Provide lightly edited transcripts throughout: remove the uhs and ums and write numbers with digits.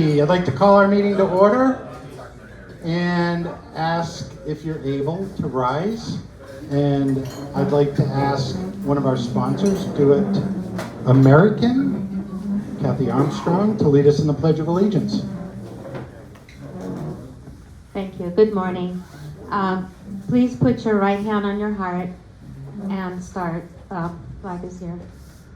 I'd like to call our meeting to order and ask if you're able to rise. And I'd like to ask one of our sponsors, Do It American, Kathy Armstrong, to lead us in the Pledge of Allegiance. Thank you. Good morning. Please put your right hand on your heart and start. Flag is here.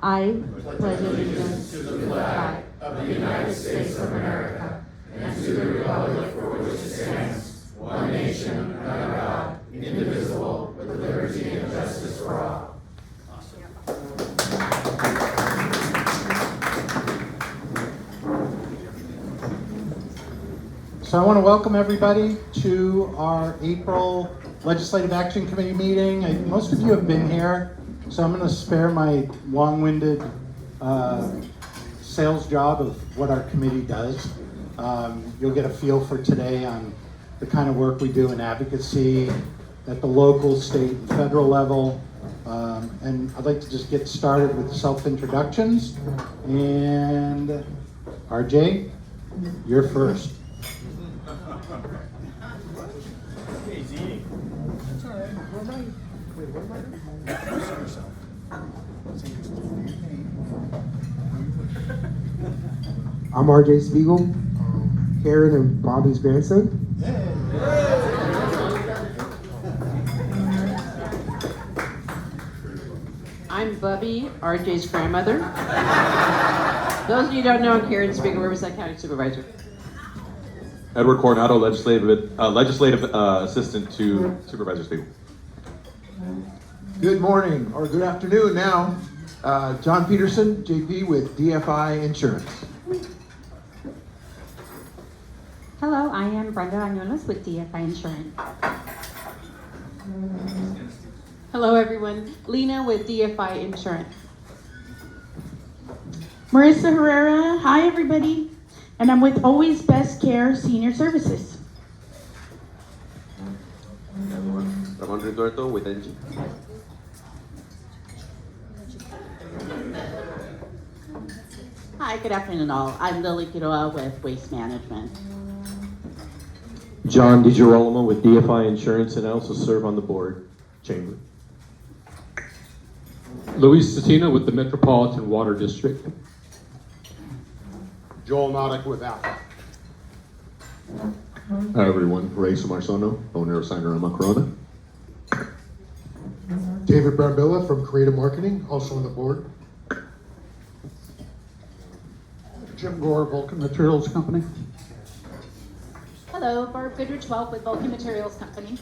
I pledge allegiance to the flag of the United States of America and to the republic for which it stands, one nation, under God, indivisible, with liberty and justice for all. So I want to welcome everybody to our April Legislative Action Committee meeting. Most of you have been here, so I'm going to spare my long-winded sales job of what our committee does. You'll get a feel for today on the kind of work we do in advocacy at the local, state, and federal level. And I'd like to just get started with self-introductions. And RJ, you're first. I'm RJ Spiegel, Karen and Bobby's grandson. I'm Bubby, RJ's grandmother. Those of you who don't know, Karen Spiegel, Riverside County Supervisor. Edward Coronado, legislative assistant to Supervisor Spiegel. Good morning, or good afternoon now. John Peterson, JP with DFI Insurance. Hello, I am Brenda Añolas with DFI Insurance. Hello, everyone. Lena with DFI Insurance. Marissa Herrera, hi everybody, and I'm with Always Best Care Senior Services. Ramon Ritorto with NG. Hi, good afternoon all. I'm Lily Quiroga with Waste Management. John DiGirolamo with DFI Insurance, and I also serve on the board chamber. Luis Cetina with the Metropolitan Water District. Joel Nodick with Alpha. Hi everyone, Ray Sumarsono, owner of Signorama Corona. David Brambilla from Creative Marketing, also on the board. Jim Gore, Vulcan Materials Company. Hello, Barb Goodrich-Welk with Vulcan Materials Company.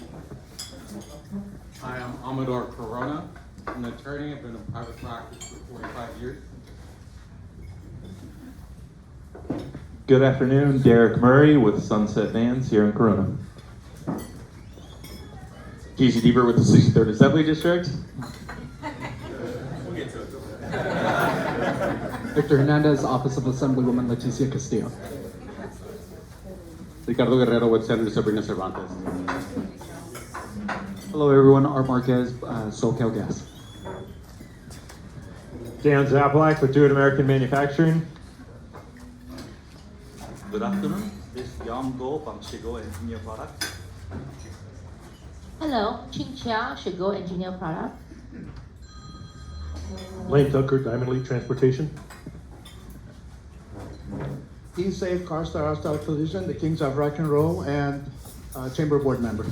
Hi, I'm Amador Corona. I'm an attorney. I've been in private practice for 45 years. Good afternoon, Derek Murray with Sunset Vans here in Corona. Casey Deaver with the 63rd Assembly District. Victor Hernandez, Office of Assemblywoman Leticia Castillo. Ricardo Guerrero with Senator Sabrina Cervantes. Hello everyone, Art Marquez, SoCal Gas. Dan Zaplak with Do It American Manufacturing. Good afternoon. This is Yam Go from Shigo Engineer Products. Hello, Ching Chia, Shigo Engineer Product. Lane Tucker, Diamond League Transportation. He's Safe, Carstar, Hostile Collision, the Kings of Rock and Roll, and Chamber Board member.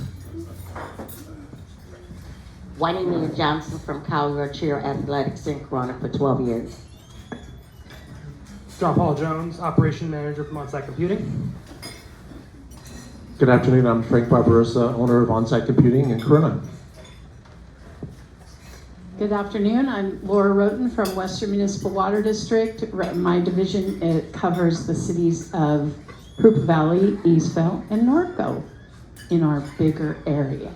Juanita Johnson from Calgary Cheer Athletics in Corona for 12 years. John Paul Jones, Operation Manager from Onsite Computing. Good afternoon, I'm Frank Barbarossa, owner of Onsite Computing in Corona. Good afternoon, I'm Laura Roten from Western Municipal Water District. My division, it covers the cities of Hoopa Valley, Eastville, and Norco in our bigger area.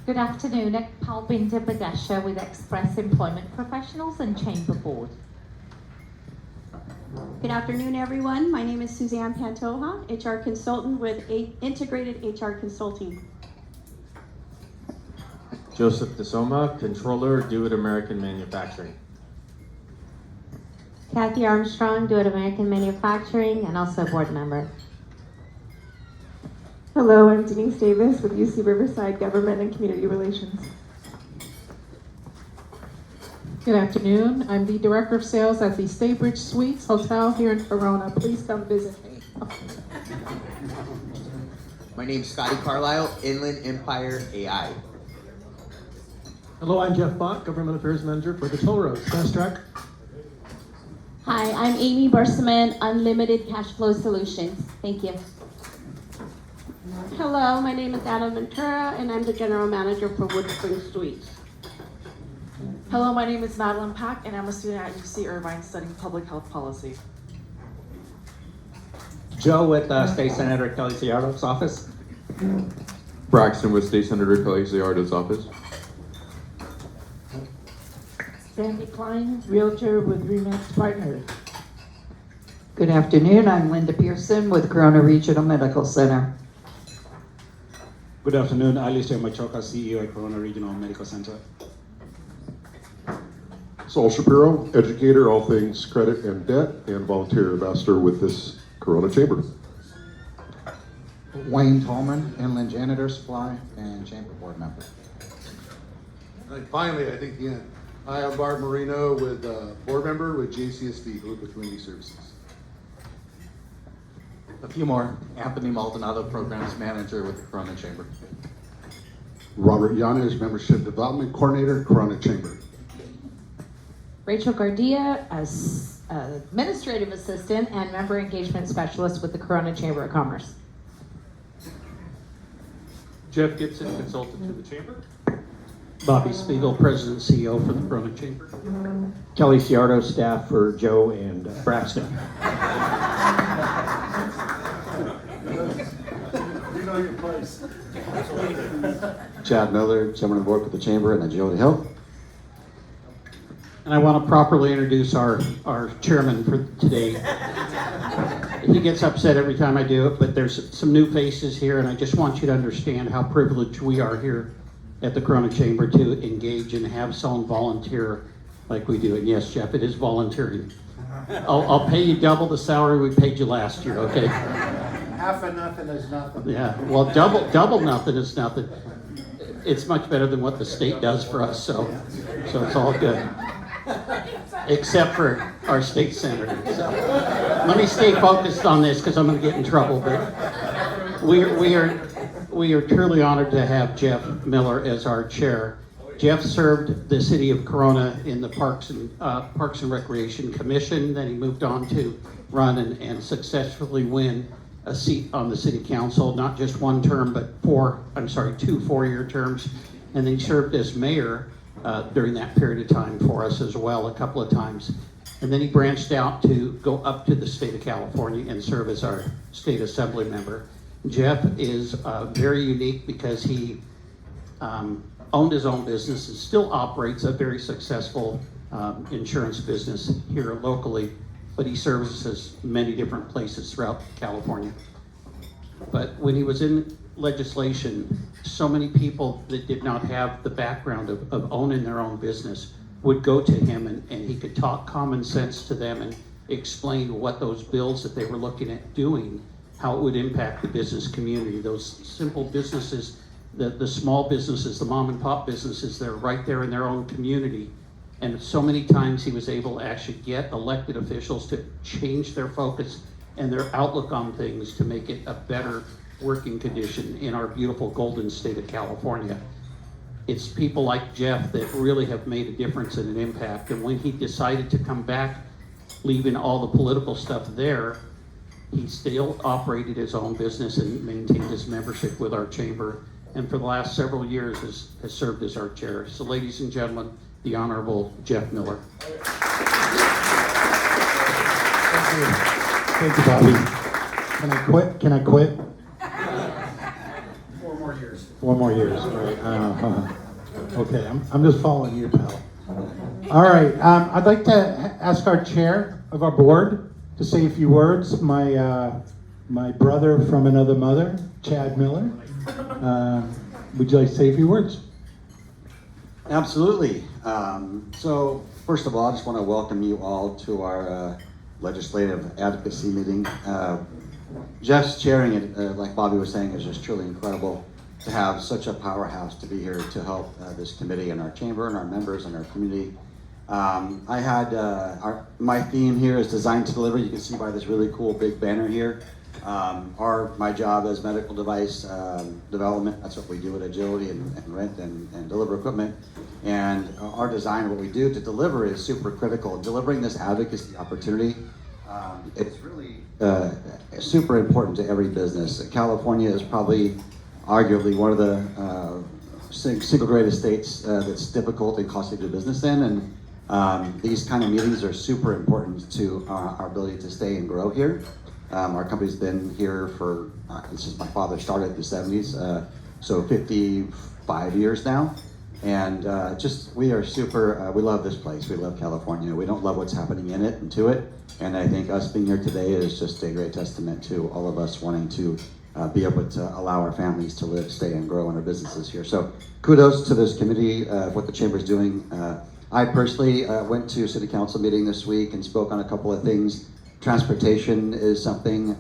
Good afternoon, Palbinda Badesha with Express Employment Professionals and Chamber Board. Good afternoon, everyone. My name is Suzanne Pantoja, HR consultant with Integrated HR Consulting. Joseph DeSoma, Controller, Do It American Manufacturing. Kathy Armstrong, DeWitt American Manufacturing, and also a board member. Hello, I'm Denise Davis with UC Riverside Government and Community Relations. Good afternoon. I'm the Director of Sales at the Staybridge Suites Hotel here in Corona. Please come visit me. My name's Scotty Carlisle, Inland Empire AI. Hello, I'm Jeff Bach, Government Affairs Manager for the Toll Roads. Fast Track. Hi, I'm Amy Berseman, Unlimited Cash Flow Solutions. Thank you. Hello, my name is Adam Ventura, and I'm the General Manager for Wood Spring Suites. Hello, my name is Madeline Pack, and I'm a student at UC Irvine studying public health policy. Joe with State Senator Kelly Seyarto's office. Braxton with State Senator Kelly Seyarto's office. Sandy Klein, Realtor with Remax Partners. Good afternoon, I'm Linda Pearson with Corona Regional Medical Center. Good afternoon, Alistair Machoka, CEO at Corona Regional Medical Center. Saul Shapiro, educator, all things credit and debt, and volunteer ambassador with this Corona Chamber. Wayne Tolman, Inland Janitor Supply, and Chamber Board Member. And finally, I think the end. Hi, I'm Barb Marino with board member with JCSD, Group of Community Services. A few more. Anthony Maldonado, Programs Manager with the Corona Chamber. Robert Yanes, Membership Development Coordinator, Corona Chamber. Rachel Gardia, as Administrative Assistant and Member Engagement Specialist with the Corona Chamber of Commerce. Jeff Gibson, consultant to the Chamber. Bobby Spiegel, President and CEO for the Corona Chamber. Kelly Seyarto, staff for Joe and Braxton. You know your place. Chad Miller, Chairman of the Board for the Chamber and Agility Health. And I want to properly introduce our chairman for today. He gets upset every time I do it, but there's some new faces here, and I just want you to understand how privileged we are here at the Corona Chamber to engage and have someone volunteer like we do. And yes, Jeff, it is volunteering. I'll pay you double the salary we paid you last year, okay? Half of nothing is nothing. Yeah, well, double nothing is nothing. It's much better than what the state does for us, so it's all good. Except for our state senator. So let me stay focused on this because I'm going to get in trouble. But we are truly honored to have Jeff Miller as our chair. Jeff served the city of Corona in the Parks and Recreation Commission. Then he moved on to run and successfully win a seat on the city council, not just one term, but two 4-year terms. And then he served as mayor during that period of time for us as well, a couple of times. And then he branched out to go up to the state of California and serve as our state assembly member. Jeff is very unique because he owned his own business and still operates a very successful insurance business here locally, but he services many different places throughout California. But when he was in legislation, so many people that did not have the background of owning their own business would go to him and he could talk common sense to them and explain what those bills that they were looking at doing, how it would impact the business community. Those simple businesses, the small businesses, the mom and pop businesses, they're right there in their own community. And so many times he was able to actually get elected officials to change their focus and their outlook on things to make it a better working condition in our beautiful golden state of California. It's people like Jeff that really have made a difference and an impact. And when he decided to come back, leaving all the political stuff there, he still operated his own business and maintained his membership with our chamber. And for the last several years has served as our chair. So ladies and gentlemen, the Honorable Jeff Miller. Thank you, Bobby. Can I quit? 4 more years. 4 more years, right? Okay, I'm just following you, pal. All right, I'd like to ask our chair of our board to say a few words. My brother from another mother, Chad Miller. Would you like to say a few words? Absolutely. So first of all, I just want to welcome you all to our legislative advocacy meeting. Just chairing it, like Bobby was saying, is just truly incredible to have such a powerhouse to be here to help this committee and our chamber and our members and our community. I had my theme here is designed to deliver. You can see by this really cool big banner here. My job as medical device development, that's what we do at Agility and rent and deliver equipment. And our design, what we do to deliver is super critical. Delivering this advocacy opportunity, it's really super important to every business. California is probably arguably one of the single greatest states that's difficult and costly to do business in. And these kind of meetings are super important to our ability to stay and grow here. Our company's been here for, since my father started in the 70s, so 55 years now. And we are super, we love this place. We love California. We don't love what's happening in it and to it. And I think us being here today is just a great testament to all of us wanting to be able to allow our families to live, stay, and grow in our businesses here. So kudos to this committee, what the chamber's doing. I personally went to a city council meeting this week and spoke on a couple of things. Transportation is something.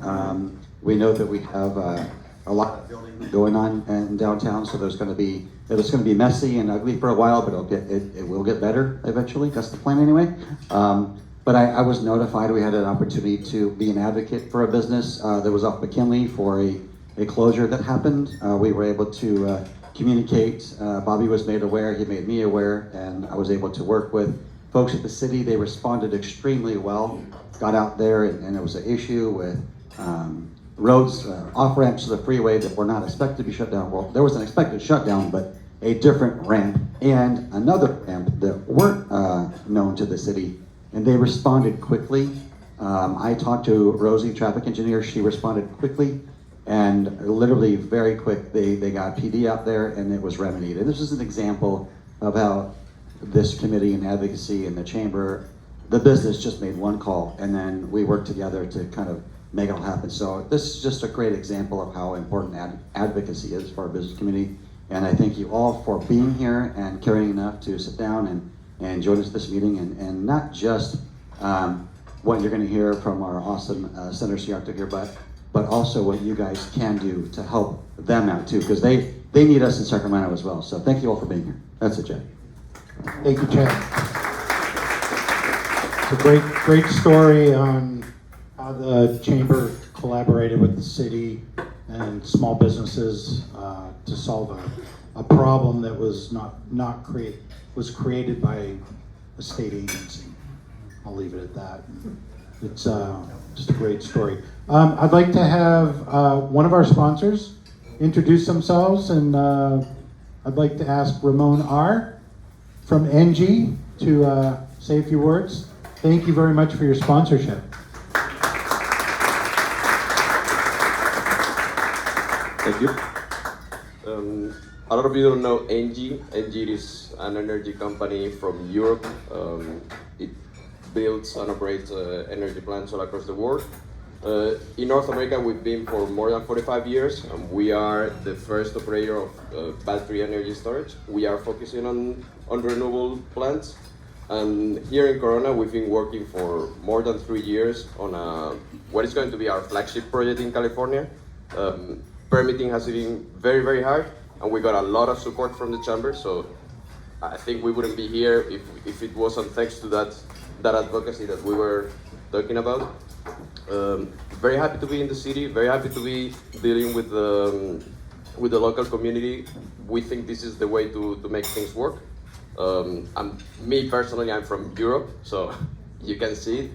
We know that we have a lot of building going on in downtown, so it's going to be messy and ugly for a while, but it will get better eventually. That's the plan anyway. But I was notified we had an opportunity to be an advocate for a business that was off McKinley for a closure that happened. We were able to communicate. Bobby was made aware, he made me aware, and I was able to work with folks at the city. They responded extremely well, got out there, and there was an issue with roads, off-ramps to the freeway that were not expected to be shut down. Well, there was an expected shutdown, but a different ramp and another ramp that weren't known to the city, and they responded quickly. I talked to Rosie, traffic engineer. She responded quickly, and literally very quick, they got PD out there, and it was remedied. And this is an example of how this committee and advocacy and the chamber, the business just made one call, and then we worked together to kind of make it all happen. So this is just a great example of how important advocacy is for our business community. And I thank you all for being here and caring enough to sit down and join us this meeting, and not just what you're going to hear from our awesome Senator Seyarto here, but also what you guys can do to help them out too, because they need us in Sacramento as well. So thank you all for being here. That's it, Jay. Thank you, Chad. It's a great story on how the chamber collaborated with the city and small businesses to solve a problem that was was created by a state agency. I'll leave it at that. It's just a great story. I'd like to have one of our sponsors introduce themselves, and I'd like to ask Ramon R. from NG to say a few words. Thank you very much for your sponsorship. Thank you. A lot of you don't know ENGIE. ENGIE is an energy company from Europe. It builds and operates energy plants all across the world. In North America, we've been for more than 45 years, and we are the first operator of battery energy storage. We are focusing on renewable plants. And here in Corona, we've been working for more than 3 years on what is going to be our flagship project in California. Permitting has been very, very hard, and we got a lot of support from the chamber, so I think we wouldn't be here if it wasn't thanks to that advocacy that we were talking about. Very happy to be in the city, very happy to be dealing with the local community. We think this is the way to make things work. Me personally, I'm from Europe, so you can see it.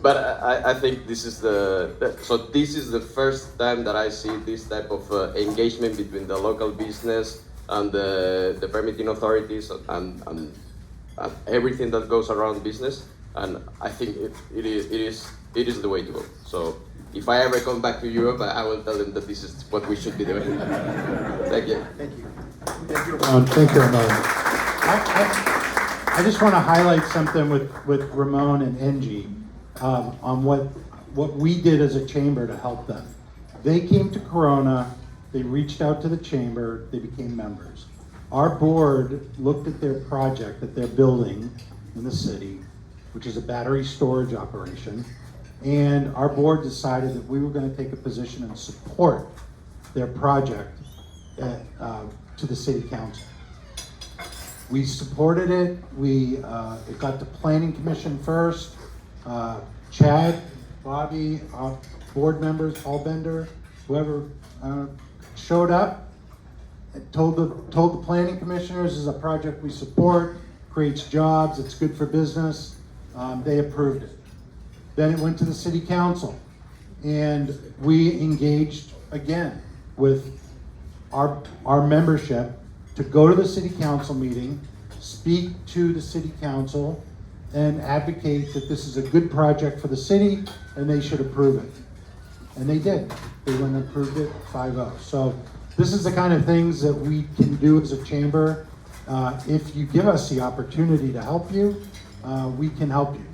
But I think this is the first time that I see this type of engagement between the local business and the permitting authorities and everything that goes around business. And I think it is the way to go. So if I ever come back to Europe, I will tell them that this is what we should be doing. Thank you. Thank you. Thank you, Ramon. Thank you, Ramon. I just want to highlight something with Ramon and NG on what we did as a chamber to help them. They came to Corona, they reached out to the chamber, they became members. our board looked at their project that they're building in the city, which is a battery storage operation, and our board decided that we were going to take a position and support their project to the city council. We supported it. It got the planning commission first. Chad, Bobby, our board members, Paul Bender, whoever showed up, told the planning commissioners, this is a project we support, creates jobs, it's good for business. They approved it. Then it went to the city council, and we engaged again with our membership to go to the city council meeting, speak to the city council, and advocate that this is a good project for the city and they should approve it. And they did. They went and approved it 5-0. So this is the kind of things that we can do as a chamber. If you give us the opportunity to help you, we can help you.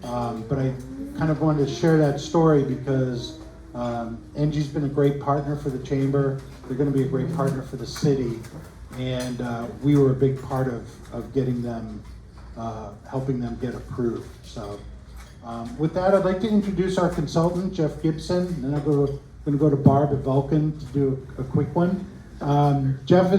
But I kind of wanted to share that story because NG's been a great partner for the chamber. They're going to be a great partner for the city. And we were a big part of getting them, helping them get approved. So with that, I'd like to introduce our consultant, Jeff Gibson. And then I'm going to go to Barb at Vulcan to do a quick one. Jeff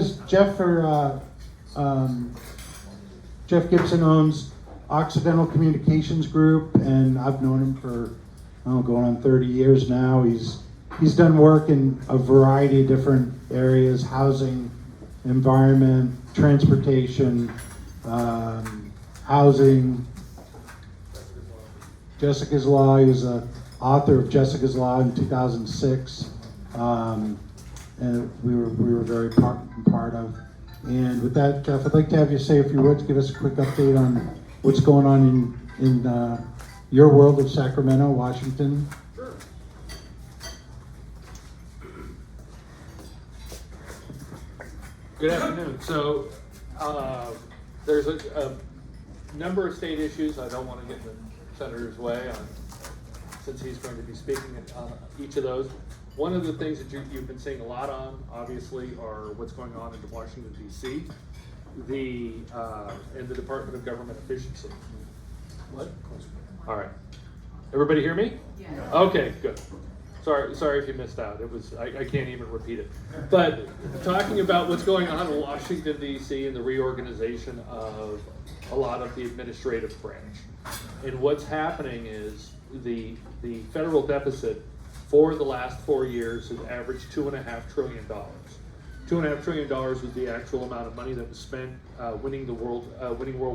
Gibson owns Occidental Communications Group, and I've known him for going on 30 years now. He's done work in a variety of different areas: housing, environment, transportation, housing. Jessica's Law. He was the author of Jessica's Law in 2006, and we were very part of. And with that, Jeff, I'd like to have you say a few words, give us a quick update on what's going on in your world of Sacramento, Washington. Sure. Good afternoon. So there's a number of state issues. I don't want to get in the senator's way since he's going to be speaking on each of those. One of the things that you've been seeing a lot on, obviously, are what's going on in Washington, D.C., and the Department of Government Efficiency. What? All right. Everybody hear me? Yeah. Okay, good. Sorry if you missed out. I can't even repeat it. But talking about what's going on in Washington, D.C. and the reorganization of a lot of the administrative branch. And what's happening is the federal deficit for the last 4 years has averaged $2.5 trillion. $2.5 trillion was the actual amount of money that was spent winning World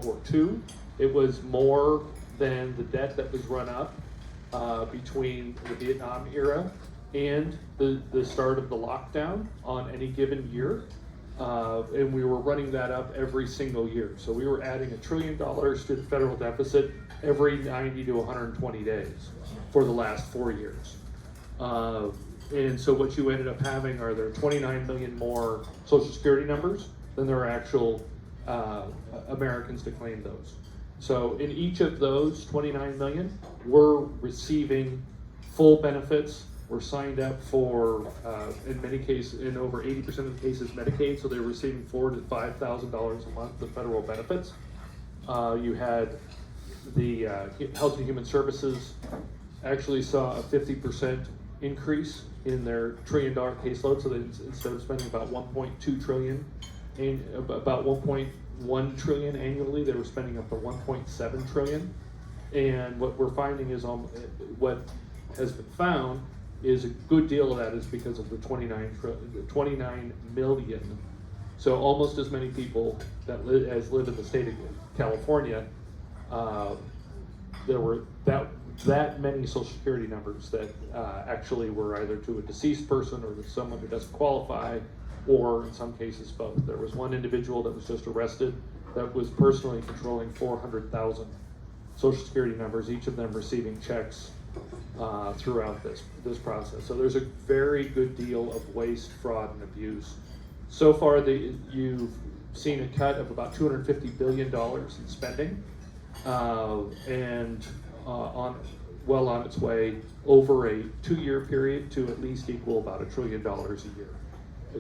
War II. It was more than the debt that was run up between the Vietnam era and the start of the lockdown on any given year. And we were running that up every single year. So we were adding $1 trillion to the federal deficit every 90 to 120 days for the last 4 years. And so what you ended up having are there 29 million more Social Security numbers than there are actual Americans to claim those. So in each of those 29 million, we're receiving full benefits. We're signed up for, in many cases, in over 80% of the cases, Medicaid, so they're receiving $4,000 to $5,000 a month of federal benefits. You had the Health and Human Services actually saw a 50% increase in their $1 trillion caseload, so that instead of spending about 1.2 trillion and about 1.1 trillion annually, they were spending up to 1.7 trillion. And what we're finding is what has been found is a good deal of that is because of the 29 million. So almost as many people that live in the state of California. There were that many Social Security numbers that actually were either to a deceased person or to someone who doesn't qualify, or in some cases both. There was one individual that was just arrested that was personally controlling 400,000 Social Security numbers, each of them receiving checks throughout this process. So there's a very good deal of waste, fraud, and abuse. So far, you've seen a cut of about $250 billion in spending, and on its way over a 2-year period to at least equal about $1 trillion a year.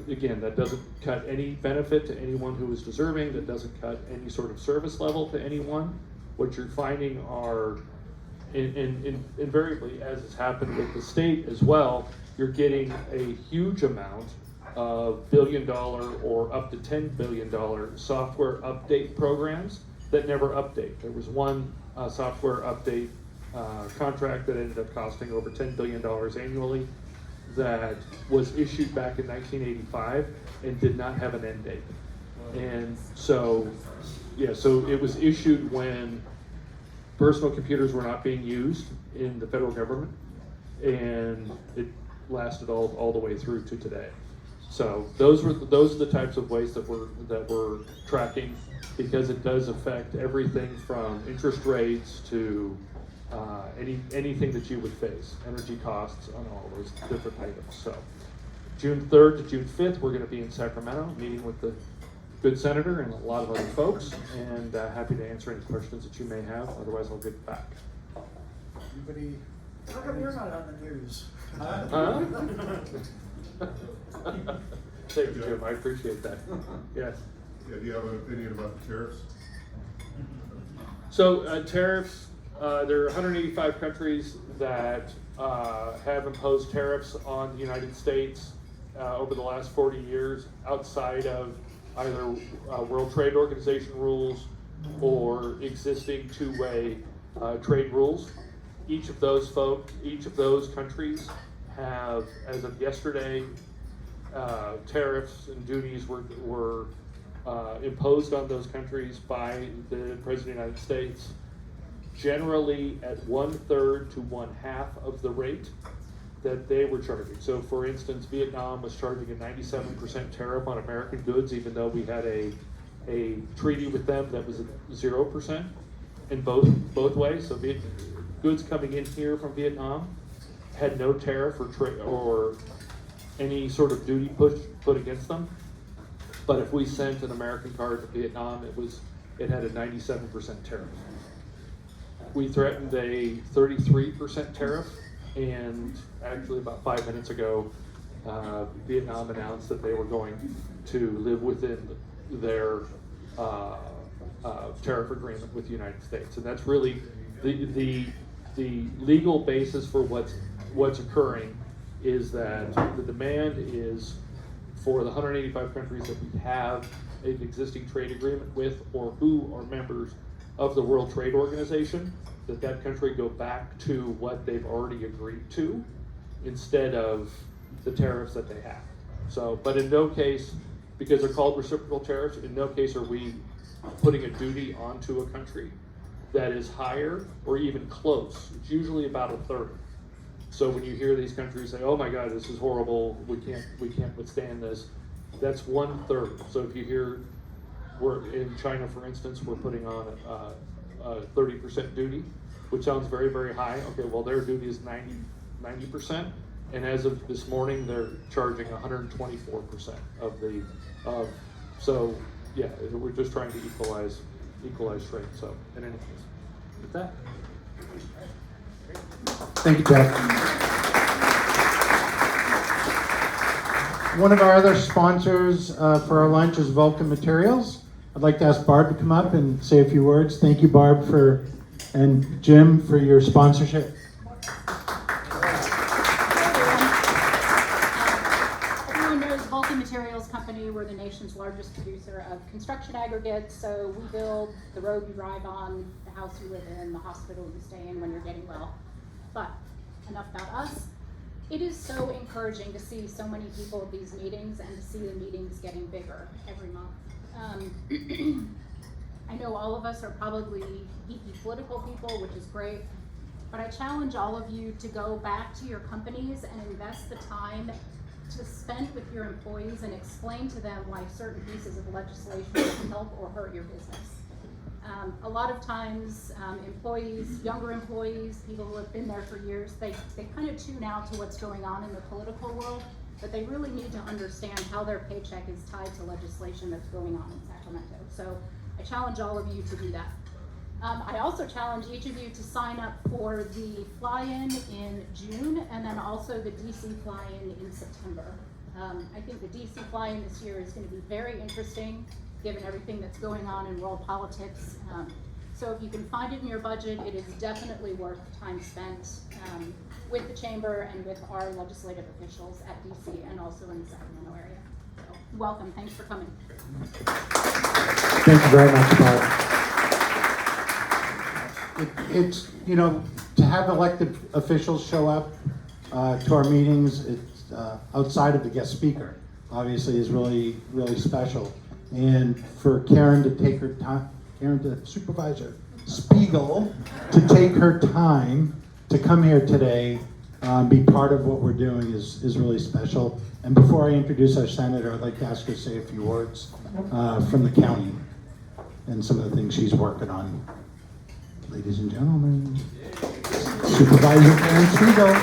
again, that doesn't cut any benefit to anyone who is deserving, that doesn't cut any sort of service level to anyone. What you're finding are, invariably, as has happened with the state as well, you're getting a huge amount of $1 billion or up to $10 billion software update programs that never update. There was one software update contract that ended up costing over $10 billion annually that was issued back in 1985 and did not have an end date. And so, yeah, so it was issued when personal computers were not being used in the federal government, and it lasted all the way through to today. So those are the types of ways that we're tracking, because it does affect everything from interest rates to anything that you would face, energy costs on all those different items. So June 3rd to June 5th, we're going to be in Sacramento meeting with the good senator and a lot of other folks, and happy to answer any questions that you may have. Otherwise, I'll get back. Anybody? How come you're not on the news? Thank you, Jim. I appreciate that. Yes. Yeah, do you have an opinion about the tariffs? So tariffs, there are 185 countries that have imposed tariffs on the United States over the last 40 years outside of either World Trade Organization rules or existing two-way trade rules. Each of those countries have, as of yesterday, tariffs and duties were imposed on those countries by the President of the United States, generally at 1/3 to 1/2 of the rate that they were charging. So for instance, Vietnam was charging a 97% tariff on American goods, even though we had a treaty with them that was at 0% in both ways. So goods coming in here from Vietnam had no tariff or any sort of duty put against them. But if we sent an American car to Vietnam, it had a 97% tariff. We threatened a 33% tariff, and actually about 5 minutes ago, Vietnam announced that they were going to live within their tariff agreement with the United States. And that's really the legal basis for what's occurring, is that the demand is for the 185 countries that we have an existing trade agreement with or who are members of the World Trade Organization, that country go back to what they've already agreed to instead of the tariffs that they have. So, but in no case, because they're called reciprocal tariffs, in no case are we putting a duty onto a country that is higher or even close. It's usually about 1/3. So when you hear these countries say, "Oh my God, this is horrible. We can't withstand this," that's 1/3. So if you hear, we're in China, for instance, we're putting on a 30% duty, which sounds very, very high. Okay, well their duty is 90%, and as of this morning, they're charging 124% So yeah, we're just trying to equalize trade. So in any case, with that. Thank you, Jeff. One of our other sponsors for our lunch is Vulcan Materials. I'd like to ask Barb to come up and say a few words. Thank you, Barb, and Jim for your sponsorship. Everyone knows Vulcan Materials Company. We're the nation's largest producer of construction aggregates. So we build the road you drive on, the house you live in, the hospital you stay in when you're getting well. But enough about us. It is so encouraging to see so many people at these meetings and to see the meetings getting bigger every month. I know all of us are probably geeky political people, which is great, but I challenge all of you to go back to your companies and invest the time to spend with your employees and explain to them why certain pieces of legislation will help or hurt your business. A lot of times, employees, younger employees, people who have been there for years, they kind of tune out to what's going on in the political world, but they really need to understand how their paycheck is tied to legislation that's going on in Sacramento. So I challenge all of you to do that. I also challenge each of you to sign up for the fly-in in June, and then also the DC fly-in in September. I think the DC fly-in this year is going to be very interesting, given everything that's going on in world politics. So if you can find it in your budget, it is definitely worth the time spent with the chamber and with our legislative officials at DC and also in the Sacramento area. So welcome, thanks for coming. Thank you very much, Barb. It's, you know, to have elected officials show up to our meetings, it's outside of the guest speaker, obviously is really, really special. And for Karen to take her time, Karen, the Supervisor Spiegel, to take her time to come here today, be part of what we're doing is really special. And before I introduce our senator, I'd like to ask her to say a few words from the county and some of the things she's working on. Ladies and gentlemen, Supervisor Karen Spiegel.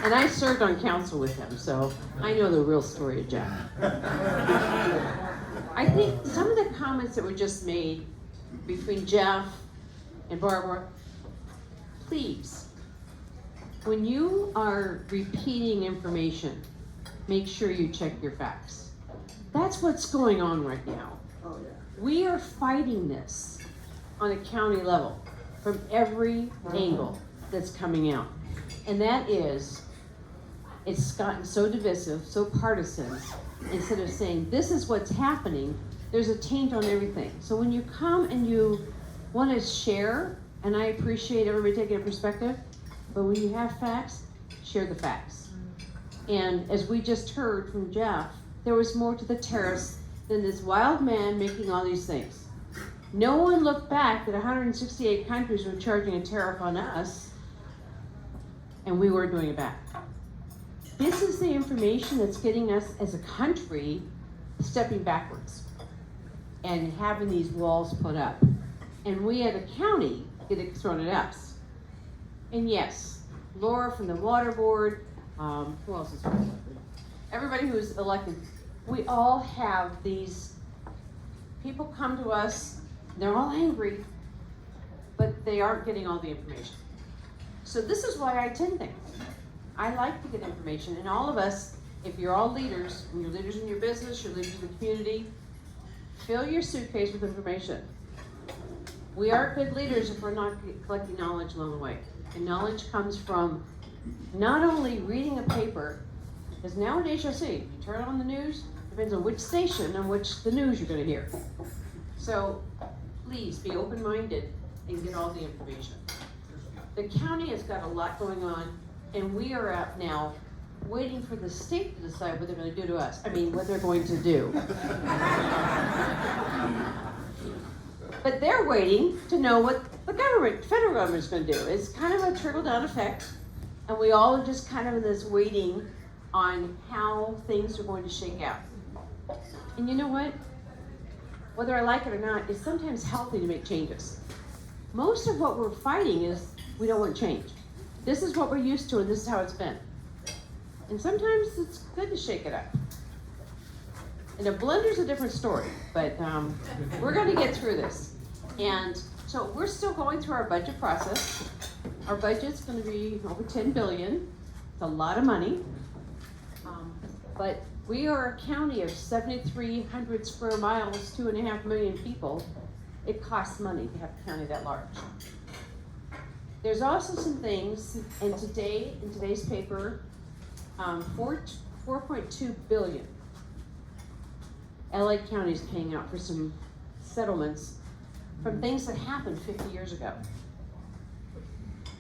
And I served on council with him, so I know the real story of Jeff. I think some of the comments that were just made between Jeff and Barbara, please, when you are repeating information, make sure you check your facts. That's what's going on right now. We are fighting this on a county level from every angle that's coming out. And that is, it's gotten so divisive, so partisan. Instead of saying, this is what's happening, there's a taint on everything. So when you come and you want to share, and I appreciate everybody taking a perspective, but when you have facts, share the facts. And as we just heard from Jeff, there was more to the tariffs than this wild man making all these things. No one looked back that 168 countries were charging a tariff on us, and we weren't doing it back. This is the information that's getting us as a country stepping backwards and having these walls put up. And we as a county get it thrown at us. And yes, Laura from the water board, who else is elected? Everybody who's elected, we all have these people come to us, they're all angry, but they aren't getting all the information. So this is why I attend things. I like to get information, and all of us, if you're all leaders, and you're leaders in your business, you're leaders in the community, fill your suitcase with information. We aren't good leaders if we're not collecting knowledge along the way. And knowledge comes from not only reading a paper, because nowadays you'll see, you turn on the news, depends on which station and which the news you're going to hear. So please be open-minded and get all the information. The county has got a lot going on, and we are out now waiting for the state to decide what they're going to do to us. I mean, what they're going to do. But they're waiting to know what the government, federal government is going to do. It's kind of a trickle-down effect, and we all are just kind of in this waiting on how things are going to shake out. And you know what? Whether I like it or not, it's sometimes healthy to make changes. Most of what we're fighting is we don't want change. This is what we're used to, and this is how it's been. And sometimes it's good to shake it up. And a blender's a different story, but we're going to get through this. And so we're still going through our budget process. Our budget's going to be over $10 billion. It's a lot of money. But we are a county of 7,300 square miles, 2.5 million people. It costs money to have a county that large. There's also some things, and today, in today's paper, 4.2 billion. LA County is paying out for some settlements from things that happened 50 years ago.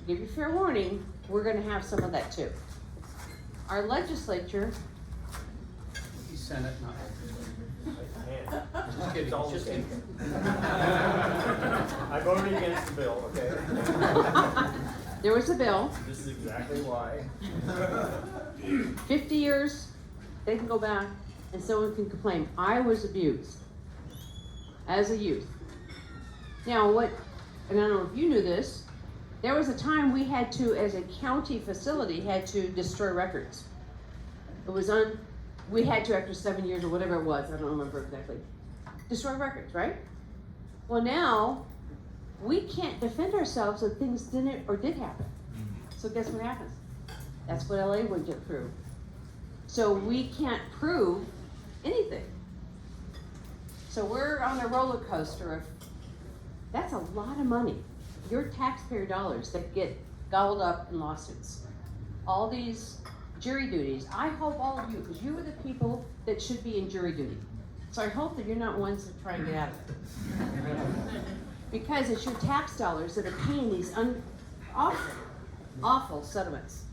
Give you fair warning, we're going to have some of that too. Our legislature. Senate, not. Just kidding, just kidding. I voted against the bill, okay? There was a bill. This is exactly why. 50 years, they can go back and someone can complain, I was abused as a youth. Now and I don't know if you knew this, there was a time we had to, as a county facility, had to destroy records. We had to after 7 years or whatever it was, I don't remember exactly. Destroy records, right? Well now, we can't defend ourselves if things didn't or did happen. So guess what happens? That's what LA went through. So we can't prove anything. So we're on a roller coaster of, that's a lot of money. Your taxpayer dollars that get gobbled up in lawsuits. All these jury duties. I hope all of you, because you are the people that should be in jury duty. So I hope that you're not ones that try and get out of it. Because it's your tax dollars that are paying these awful settlements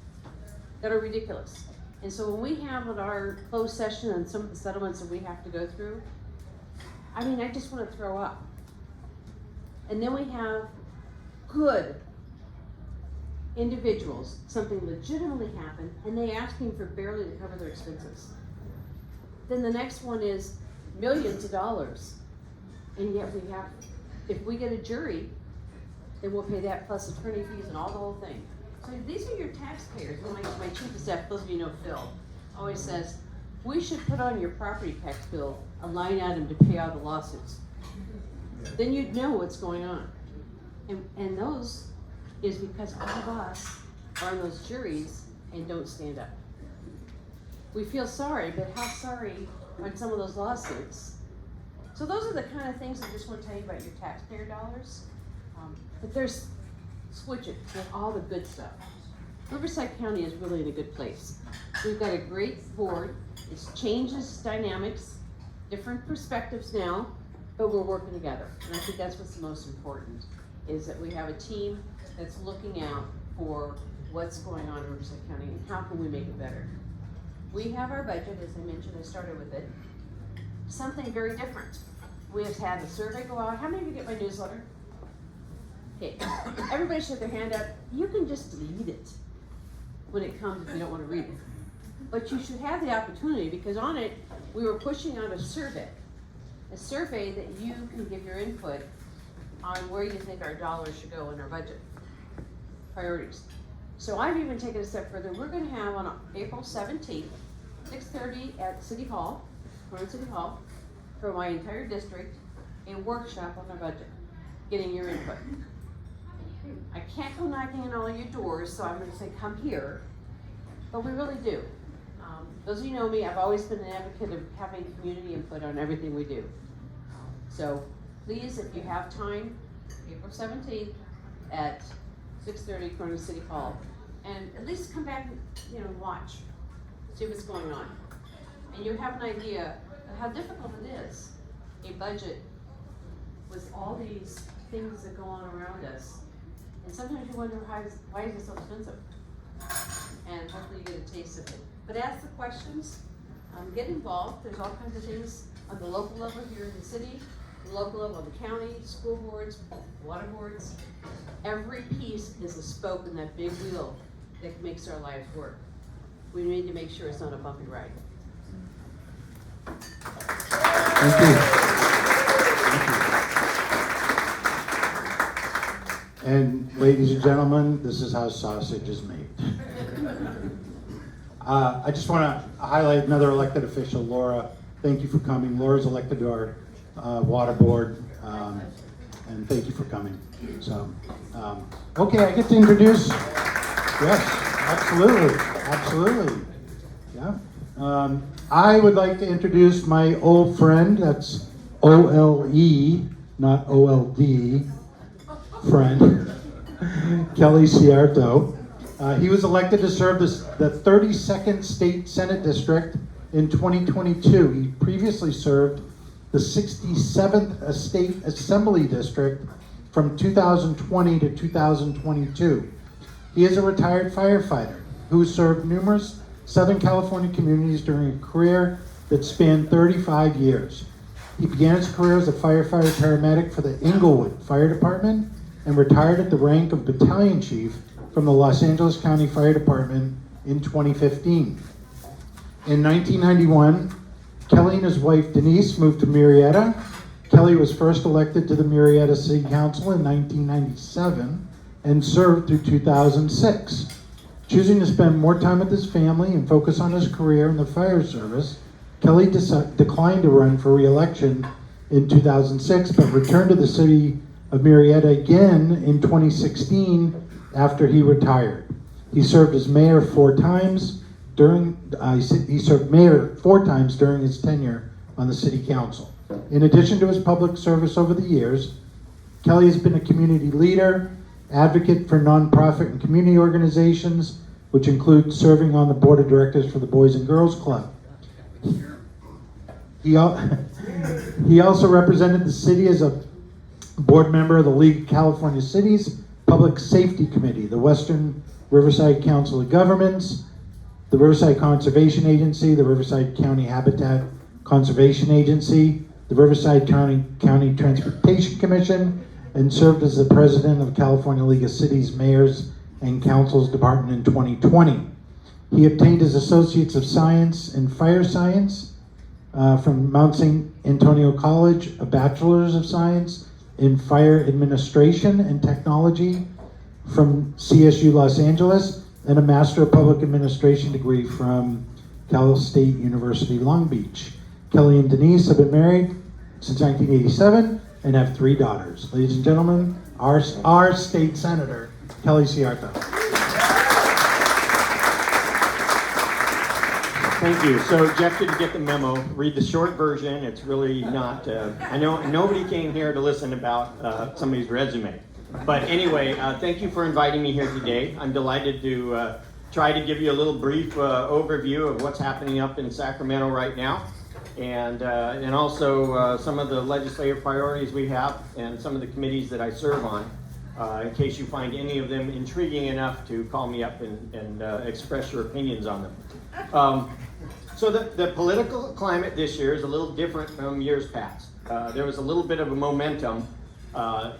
that are ridiculous. And so when we have our closed session and some of the settlements that we have to go through, I mean, I just want to throw up. And then we have good individuals, something legitimately happened, and they asking for barely to cover their expenses. Then the next one is millions of dollars. And yet we have, if we get a jury, then we'll pay that plus attorney fees and all the whole thing. So these are your taxpayers. My chief of staff, those of you know Phil, always says, we should put on your property tax bill a line item to pay all the lawsuits. Then you'd know what's going on. And those is because all of us are in those juries and don't stand up. We feel sorry, but how sorry on some of those lawsuits? So those are the kind of things I just want to tell you about your taxpayer dollars. But there's, switch it with all the good stuff. Riverside County is really in a good place. We've got a great board. It changes dynamics, different perspectives now, but we're working together. And I think that's what's the most important, is that we have a team that's looking out for what's going on in Riverside County and how can we make it better. We have our budget, as I mentioned, I started with it. Something very different. We have had a survey go out. How many of you get my newsletter? Okay, everybody should have their hand up. You can just delete it when it comes if you don't want to read it. But you should have the opportunity, because on it, we were pushing out a survey that you can give your input on where you think our dollars should go in our budget priorities. So I've even taken a step further. We're going to have on April 17th, 6:30 at City Hall, Corona City Hall, for my entire district, a workshop on our budget, getting your input. I can't go knocking on all your doors, so I'm going to say come here, but we really do. Those of you know me, I've always been an advocate of having community input on everything we do. So please, if you have time, April 17th at 6:30, Corona City Hall, and at least come back and watch, see what's going on. And you'll have an idea of how difficult it is, a budget with all these things that go on around us. And sometimes you wonder, why is it so expensive? And hopefully you get a taste of it. But ask the questions, get involved. There's all kinds of things on the local level here in the city, the local level of the county, school boards, water boards. Every piece is a spoke in that big wheel that makes our lives work. We need to make sure it's not a bumpy ride. Thank you. And ladies and gentlemen, this is how sausage is made. I just want to highlight another elected official, Laura. Thank you for coming. Laura's elected to our water board, and thank you for coming. So, okay, I get to introduce. Yes, absolutely. Yeah. I would like to introduce my old friend. That's OLE, not OLD. Friend, Kelly Seyarto. He was elected to serve the 32nd State Senate District in 2022. He previously served the 67th State Assembly District from 2020 to 2022. He is a retired firefighter who served numerous Southern California communities during a career that spanned 35 years. He began his career as a firefighter paramedic for the Inglewood Fire Department and retired at the rank of battalion chief from the Los Angeles County Fire Department in 2015. In 1991, Kelly and his wife Denise moved to Murrieta. Kelly was first elected to the Murrieta City Council in 1997 and served through 2006. Choosing to spend more time with his family and focus on his career in the fire service, Kelly declined to run for re-election in 2006, but returned to the city of Murrieta again in 2016 after he retired. He served as mayor 4 times he served mayor 4 times during his tenure on the city council. In addition to his public service over the years, Kelly has been a community leader, advocate for nonprofit and community organizations, which include serving on the board of directors for the Boys and Girls Club. He also represented the city as a board member of the League of California Cities Public Safety Committee, the Western Riverside Council of Governments, the Riverside Conservation Agency, the Riverside County Habitat Conservation Agency, the Riverside County Transportation Commission, and served as the president of California League of Cities, Mayors, and Councils Department in 2020. He obtained his Associates of Science in Fire Science from Mount St. Antonio College, a Bachelor's of Science in Fire Administration and Technology from CSU Los Angeles, and a Master of Public Administration degree from Cal State University Long Beach. Kelly and Denise have been married since 1987 and have 3 daughters. Ladies and gentlemen, our state senator, Kelly Seyarto. Thank you. So Jeff didn't get the memo. Read the short version. It's really not, I know nobody came here to listen about somebody's resume. But anyway, thank you for inviting me here today. I'm delighted to try to give you a little brief overview of what's happening up in Sacramento right now. And also some of the legislative priorities we have and some of the committees that I serve on, in case you find any of them intriguing enough to call me up and express your opinions on them. So the political climate this year is a little different from years past. There was a little bit of a momentum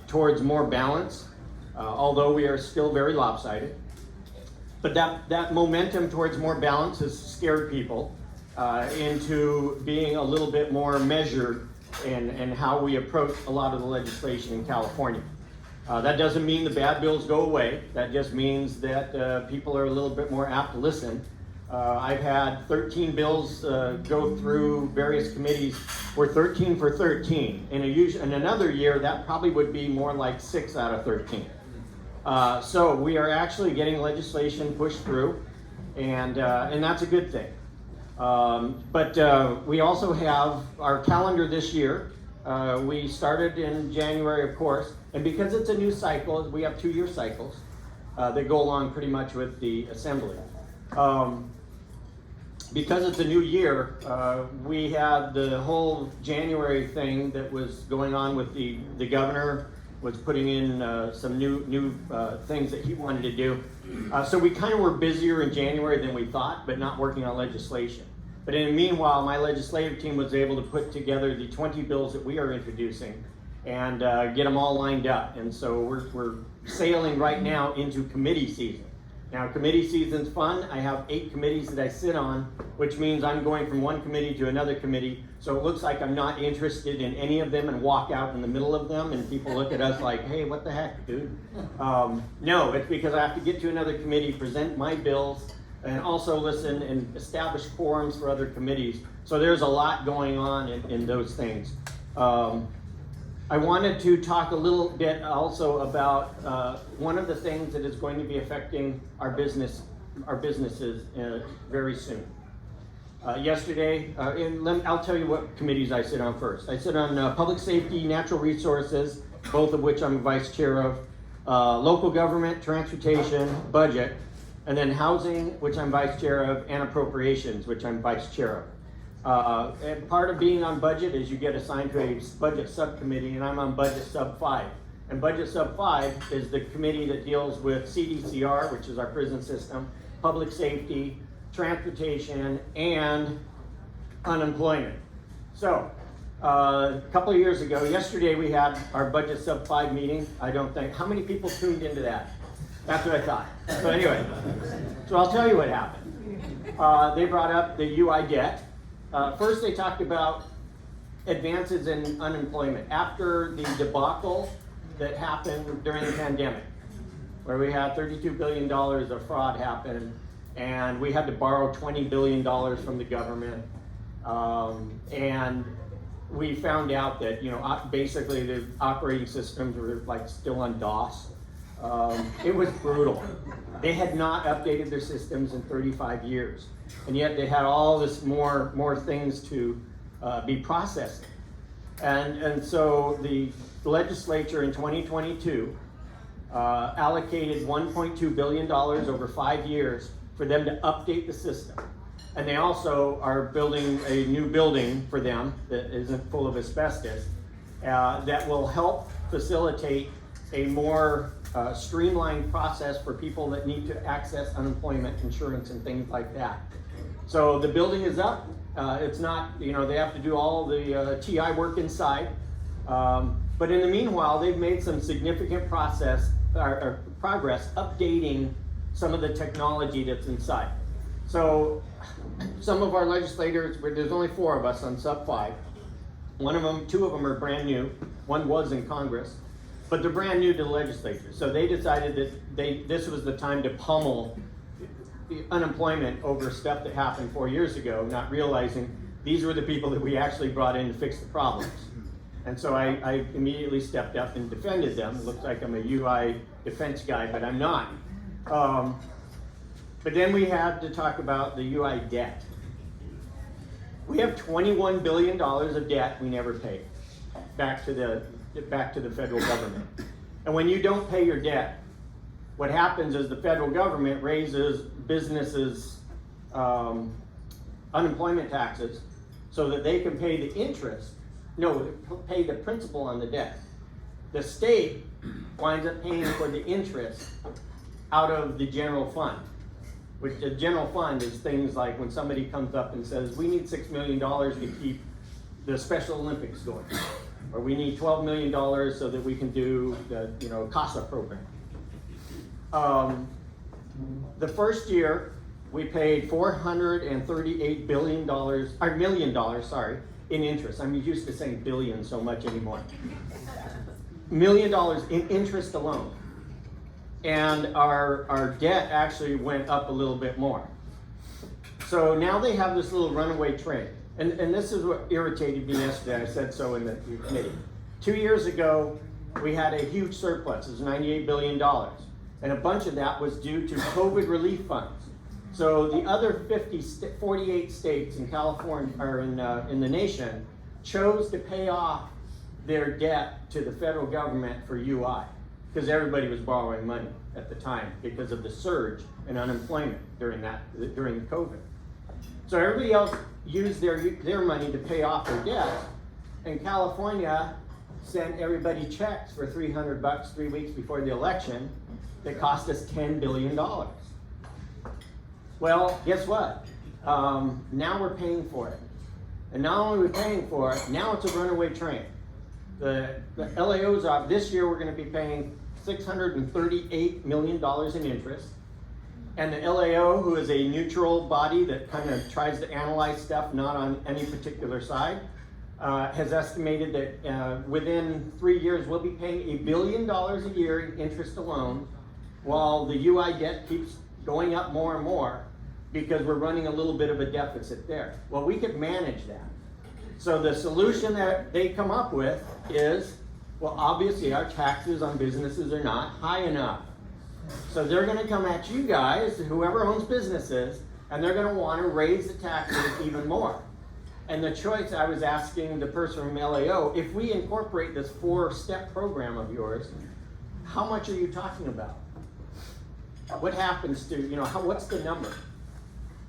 towards more balance, although we are still very lopsided. But that momentum towards more balance has scared people into being a little bit more measured in how we approach a lot of the legislation in California. That doesn't mean the bad bills go away. That just means that people are a little bit more apt to listen. I've had 13 bills go through various committees. We're 13 for 13. In another year, that probably would be more like 6 out of 13. So we are actually getting legislation pushed through, and that's a good thing. But we also have our calendar this year. We started in January, of course, and because it's a new cycle, we have 2-year cycles that go along pretty much with the assembly. Because it's a new year, we had the whole January thing that was going on with the governor was putting in some new things that he wanted to do. So we kind of were busier in January than we thought, but not working on legislation. But in the meanwhile, my legislative team was able to put together the 20 bills that we are introducing and get them all lined up. And so we're sailing right now into committee season. Now, committee season's fun. I have 8 committees that I sit on, which means I'm going from one committee to another committee. So it looks like I'm not interested in any of them and walk out in the middle of them, and people look at us like, hey, what the heck, dude? No, it's because I have to get to another committee, present my bills, and also listen and establish quorums for other committees. So there's a lot going on in those things. I wanted to talk a little bit also about one of the things that is going to be affecting our businesses very soon. Yesterday, I'll tell you what committees I sit on first. I sit on Public Safety, Natural Resources, both of which I'm vice chair of, Local Government, Transportation, Budget, and then Housing, which I'm vice chair of, and Appropriations, which I'm vice chair of. And part of being on budget is you get assigned to a budget subcommittee, and I'm on budget sub 5. And budget sub 5 is the committee that deals with CDCR, which is our prison system, public safety, transportation, and unemployment. So, a couple of years ago, yesterday we had our budget sub 5 meeting. How many people tuned into that? That's what I thought. So anyway, so I'll tell you what happened. They brought up the UI debt. First, they talked about advances in unemployment after the debacle that happened during the pandemic, where we had $32 billion of fraud happen, and we had to borrow $20 billion from the government. And we found out that, basically the operating systems were like still on DOS. It was brutal. They had not updated their systems in 35 years. And yet they had all this more things to be processing. And so the legislature in 2022 allocated $1.2 billion over 5 years for them to update the system. And they also are building a new building for them that isn't full of asbestos that will help facilitate a more streamlined process for people that need to access unemployment insurance and things like that. So the building is up. It's not, you know, they have to do all the TI work inside. But in the meanwhile, they've made some significant progress updating some of the technology that's inside. So some of our legislators, there's only 4 of us on sub 5. 2 of them are brand new. One was in Congress, but they're brand new to the legislature. So they decided that this was the time to pummel the unemployment over stuff that happened 4 years ago, not realizing these were the people that we actually brought in to fix the problems. And so I immediately stepped up and defended them. It looks like I'm a UI defense guy, but I'm not. But then we had to talk about the UI debt. We have $21 billion of debt we never paid back to the federal government. And when you don't pay your debt, what happens is the federal government raises businesses' unemployment taxes so that they can pay the interest, pay the principal on the debt. The state winds up paying for the interest out of the general fund, which the general fund is things like when somebody comes up and says, we need $6 million to keep the Special Olympics going, or we need $12 million so that we can do the CASA program. The first year, we paid $438 million in interest. I'm used to saying billion so much anymore. $1 million in interest alone. And our debt actually went up a little bit more. So now they have this little runaway train. And this is what irritated me yesterday. I said so in the committee. 2 years ago, we had a huge surplus. It was $98 billion. And a bunch of that was due to COVID relief funds. So the other 48 states in California, or in the nation, chose to pay off their debt to the federal government for UI, because everybody was borrowing money at the time because of the surge in unemployment during COVID. So everybody else used their money to pay off their debt, and California sent everybody checks for $300 3 weeks before the election that cost us $10 billion. Well, guess what? Now we're paying for it. And not only are we paying for it, now it's a runaway train. The LAO's off. This year we're going to be paying $638 million in interest. And the LAO, who is a neutral body that kind of tries to analyze stuff not on any particular side, has estimated that within 3 years we'll be paying $1 billion a year in interest alone, while the UI debt keeps going up more and more because we're running a little bit of a deficit there. Well, we could manage that. So the solution that they come up with is, well, obviously our taxes on businesses are not high enough. So they're going to come at you guys, whoever owns businesses, and they're going to want to raise the taxes even more. And the choice, I was asking the person from LAO, if we incorporate this 4-step program of yours, how much are you talking about? What happens to, what's the number?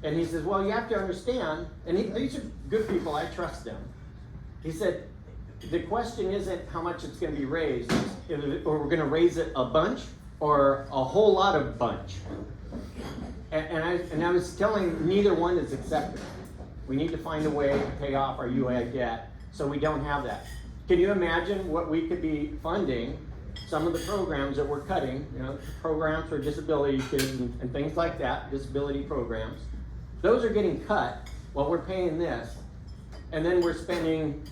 And he says, well, you have to understand, and these are good people, I trust them. He said, the question isn't how much it's going to be raised, or we're going to raise it a bunch, or a whole lot of bunch. And I was telling neither one is accepted. We need to find a way to pay off our UI debt so we don't have that. Can you imagine what we could be funding, some of the programs that we're cutting, programs for disability kids and things like that, disability programs. Those are getting cut while we're paying this, and then we're spending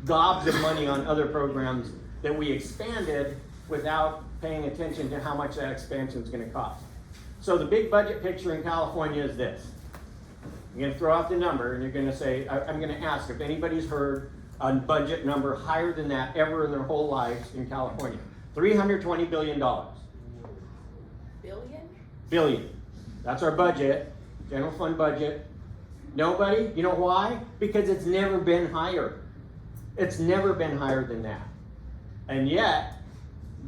gobs of money on other programs that we expanded without paying attention to how much that expansion is going to cost. So the big budget picture in California is this. I'm going to throw out the number, and you're going to say, I'm going to ask if anybody's heard a budget number higher than that ever in their whole lives in California. $320 billion. Billion? billion. That's our budget, general fund budget. Nobody? You know why? Because it's never been higher. It's never been higher than that. And yet,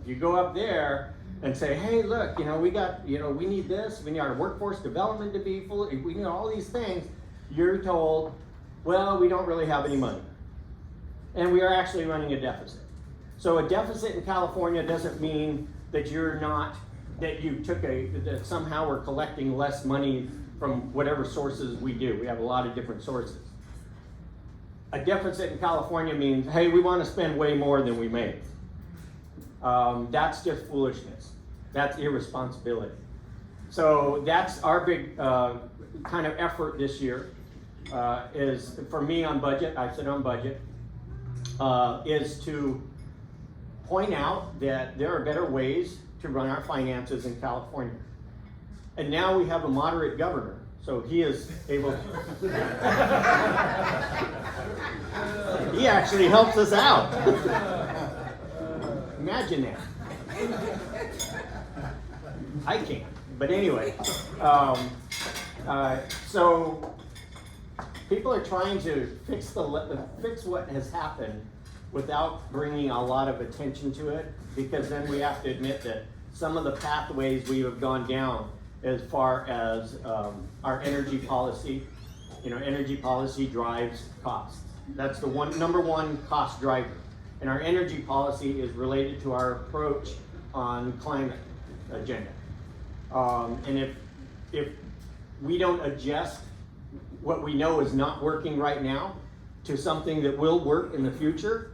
if you go up there and say, hey, look, we got, we need this, we need our workforce development to be full, we need all these things, you're told, well, we don't really have any money. And we are actually running a deficit. So a deficit in California doesn't mean that that somehow we're collecting less money from whatever sources we do. We have a lot of different sources. A deficit in California means, hey, we want to spend way more than we make. That's just foolishness. That's irresponsibility. So that's our big kind of effort this year, is for me on budget, I sit on budget, is to point out that there are better ways to run our finances in California. And now we have a moderate governor, so he is able to, he actually helps us out. Imagine that. I can't, but anyway. So people are trying to fix what has happened without bringing a lot of attention to it, because then we have to admit that some of the pathways we have gone down as far as our energy policy. Energy policy drives costs. That's the number one cost driver. And our energy policy is related to our approach on climate agenda. And if we don't adjust what we know is not working right now to something that will work in the future,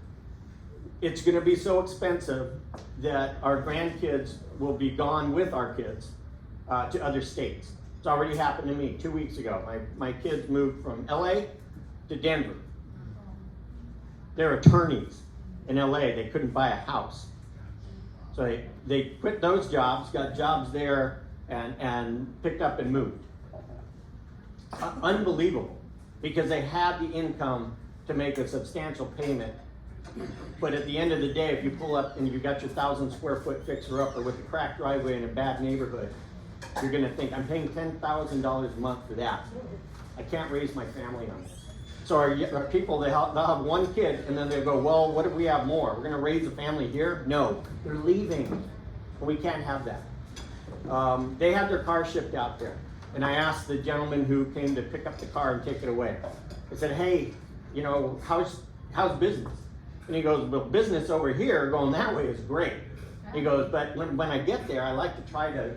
it's going to be so expensive that our grandkids will be gone with our kids to other states. It's already happened to me 2 weeks ago. My kids moved from LA to Denver. They're attorneys in LA. They couldn't buy a house. So they quit those jobs, got jobs there, and picked up and moved. Unbelievable, because they had the income to make a substantial payment. But at the end of the day, if you pull up and you've got your 1,000 square foot fixer-upper with a cracked driveway in a bad neighborhood, you're going to think, I'm paying $10,000 a month for that. I can't raise my family on this. So our people, they'll have one kid, and then they'll go, well, what if we have more? We're going to raise a family here? No, they're leaving. We can't have that. They had their car shipped out there. And I asked the gentleman who came to pick up the car and take it away. I said, hey, how's business? And he goes, well, business over here going that way is great. He goes, but when I get there, I like to try to,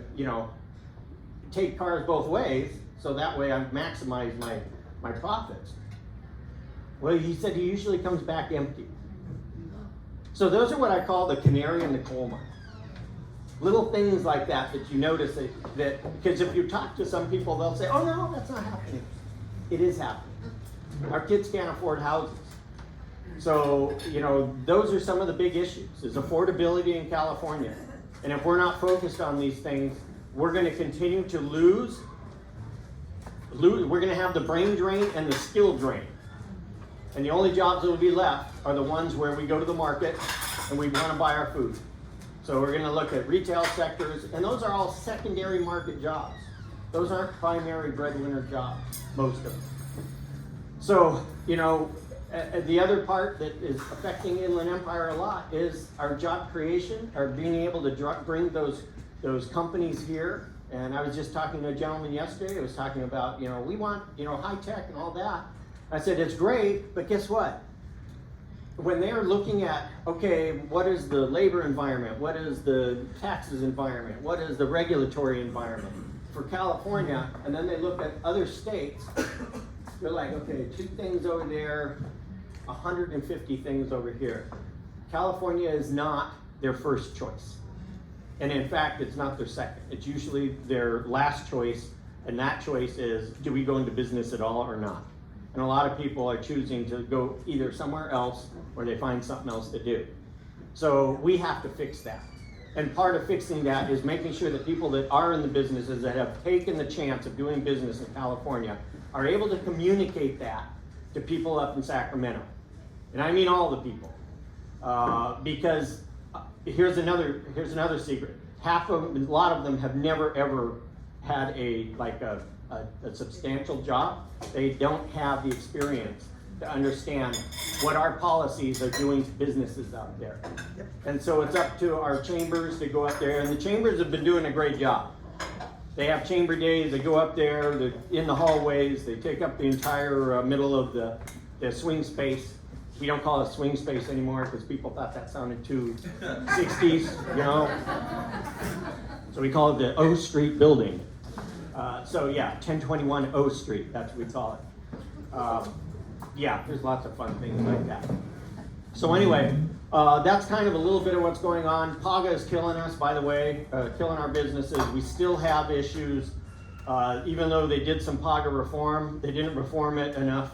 take cars both ways, so that way I maximize my profits. Well, he said he usually comes back empty. So those are what I call the canary in the coal mine. Little things like that you notice that because if you talk to some people, they'll say, oh no, that's not happening. It is happening. Our kids can't afford houses. So, those are some of the big issues, is affordability in California. And if we're not focused on these things, we're going to continue to lose. We're going to have the brain drain and the skill drain. And the only jobs that will be left are the ones where we go to the market and we want to buy our food. So we're going to look at retail sectors, and those are all secondary market jobs. Those aren't primary breadwinner jobs, most of them. So, the other part that is affecting Inland Empire a lot is our job creation, or being able to bring those companies here. And I was just talking to a gentleman yesterday. I was talking about, we want, high tech and all that. I said, it's great, but guess what? When they're looking at, okay, what is the labor environment? What is the taxes environment? What is the regulatory environment for California? And then they look at other states. They're like, okay, 2 things over there, 150 things over here. California is not their first choice. And in fact, it's not their second. It's usually their last choice, and that choice is, do we go into business at all or not? And a lot of people are choosing to go either somewhere else or they find something else to do. So we have to fix that. And part of fixing that is making sure that people that are in the businesses that have taken the chance of doing business in California are able to communicate that to people up in Sacramento. And I mean all the people. Because here's another secret. A lot of them have never ever had a substantial job, they don't have the experience to understand what our policies are doing to businesses out there. And so it's up to our chambers to go up there, and the chambers have been doing a great job. They have chamber days, they go up there, they're in the hallways, they take up the entire middle of the swing space. We don't call it swing space anymore because people thought that sounded too 60s, you know? So we call it the O Street building. So yeah, 1021 O Street, that's what we call it. Yeah, there's lots of fun things like that. So anyway, that's kind of a little bit of what's going on. PAGA is killing us, by the way, killing our businesses. We still have issues. Even though they did some PAGA reform, they didn't reform it enough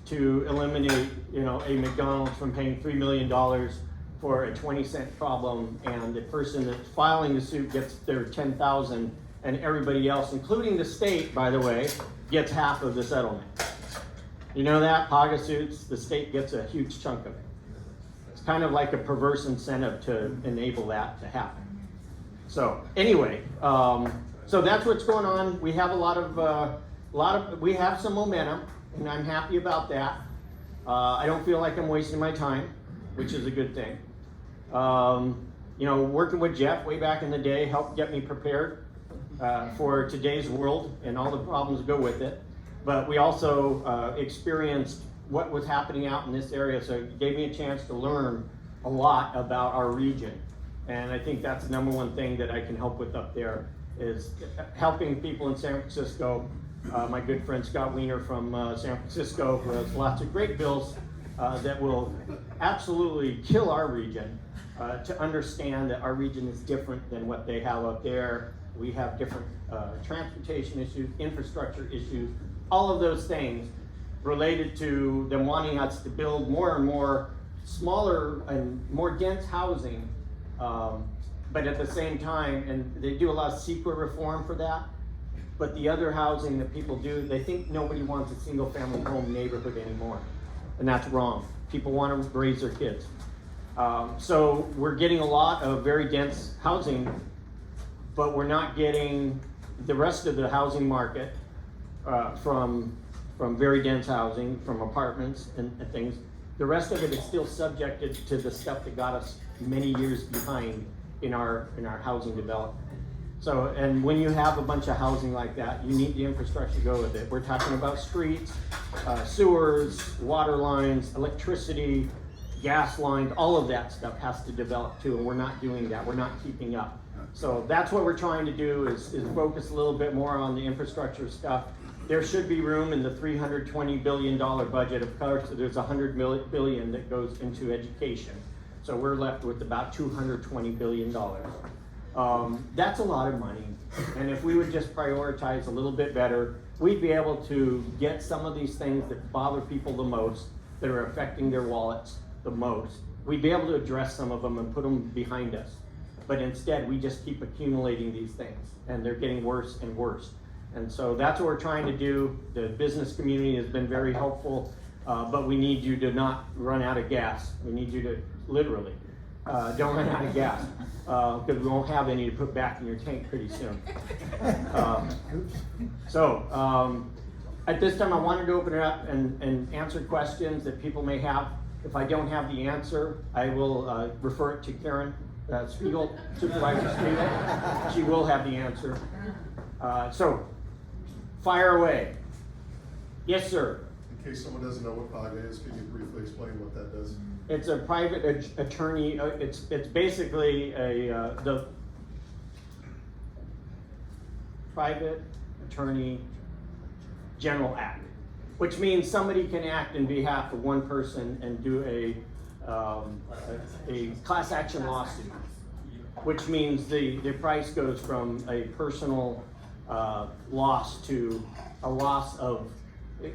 to eliminate, a McDonald's from paying $3 million for a 20-cent problem, and the person that's filing the suit gets their $10,000, and everybody else, including the state, by the way, gets half of the settlement. You know that? PAGA suits, the state gets a huge chunk of it. It's kind of like a perverse incentive to enable that to happen. So anyway, so that's what's going on. We have we have some momentum, and I'm happy about that. I don't feel like I'm wasting my time, which is a good thing. Working with Jeff way back in the day helped get me prepared for today's world and all the problems that go with it. But we also experienced what was happening out in this area, so it gave me a chance to learn a lot about our region. And I think that's the number one thing that I can help with up there, is helping people in San Francisco. My good friend Scott Wiener from San Francisco, who has lots of great bills that will absolutely kill our region, to understand that our region is different than what they have up there. We have different transportation issues, infrastructure issues, all of those things related to them wanting us to build more and more smaller and more dense housing, but at the same time, and they do a lot of CEQA reform for that, but the other housing that people do, they think nobody wants a single family home neighborhood anymore, and that's wrong. People want to raise their kids. So we're getting a lot of very dense housing, but we're not getting the rest of the housing market from very dense housing, from apartments and things. The rest of it is still subjected to the stuff that got us many years behind in our housing development. So, and when you have a bunch of housing like that, you need the infrastructure to go with it. We're talking about streets, sewers, water lines, electricity, gas lines, all of that stuff has to develop too, and we're not doing that. We're not keeping up. So that's what we're trying to do, is focus a little bit more on the infrastructure stuff. There should be room in the $320 billion budget. Of course, there's $100 billion that goes into education. So we're left with about $220 billion. That's a lot of money. And if we would just prioritize a little bit better, we'd be able to get some of these things that bother people the most, that are affecting their wallets the most. We'd be able to address some of them and put them behind us. But instead, we just keep accumulating these things, and they're getting worse and worse. And so that's what we're trying to do. The business community has been very helpful, but we need you to not run out of gas. We need you to literally don't run out of gas, because we won't have any to put back in your tank pretty soon. At this time, I wanted to open it up and answer questions that people may have. If I don't have the answer, I will refer it to Karen Spiegel, Supervisor Spiegel. She will have the answer. So, fire away. Yes, sir. In case someone doesn't know what PAGA is, can you briefly explain what that does? It's a private attorney. It's basically the Private Attorney General Act, which means somebody can act in behalf of one person and do a class action lawsuit, which means the price goes from a personal loss to a loss of,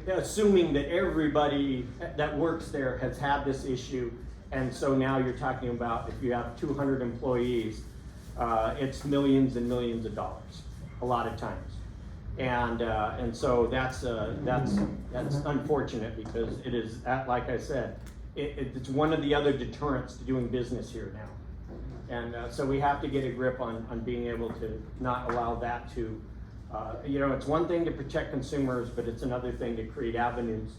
assuming that everybody that works there has had this issue, and so now you're talking about, if you have 200 employees, it's millions and millions of dollars a lot of times, and so that's unfortunate, because it is, like I said, it's one of the other deterrents to doing business here now. And so we have to get a grip on being able to not allow that to It's one thing to protect consumers, but it's another thing to create avenues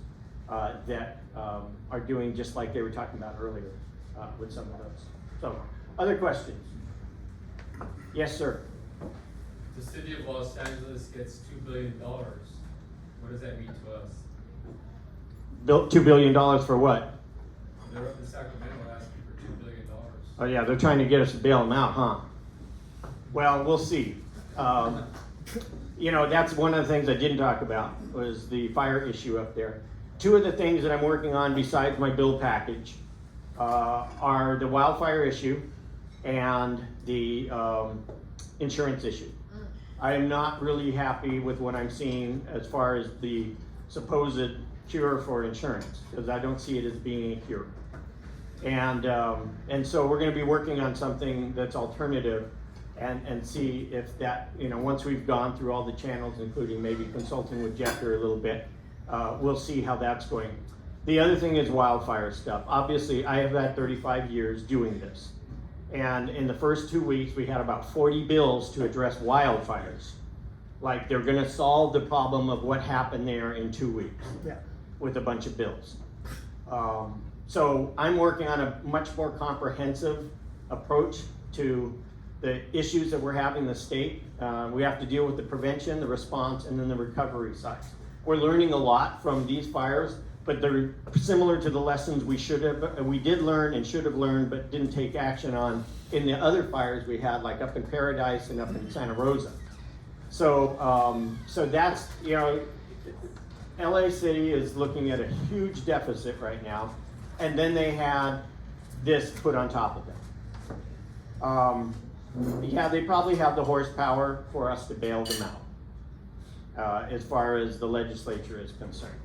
that are doing just like they were talking about earlier with some of those. So, other questions? Yes, sir. The city of Los Angeles gets $2 billion. What does that mean to us? Built $2 billion for what? They're up in Sacramento asking for $2 billion. Oh yeah, they're trying to get us to bail them out, huh? Well, we'll see. That's one of the things I didn't talk about was the fire issue up there. Two of the things that I'm working on besides my bill package are the wildfire issue and the insurance issue. I am not really happy with what I'm seeing as far as the supposed cure for insurance, because I don't see it as being a cure. And so we're going to be working on something that's alternative and see if that, once we've gone through all the channels, including maybe consulting with Jeff here a little bit, we'll see how that's going. The other thing is wildfire stuff. Obviously, I have had 35 years doing this. And in the first 2 weeks, we had about 40 bills to address wildfires. Like they're going to solve the problem of what happened there in 2 weeks with a bunch of bills. So I'm working on a much more comprehensive approach to the issues that we're having in the state. We have to deal with the prevention, the response, and then the recovery side. We're learning a lot from these fires, but they're similar to the lessons we did learn and should have learned, but didn't take action on in the other fires we had, like up in Paradise and up in Santa Rosa. So, so that's, LA City is looking at a huge deficit right now, and then they had this put on top of it. Yeah, they probably have the horsepower for us to bail them out, as far as the legislature is concerned.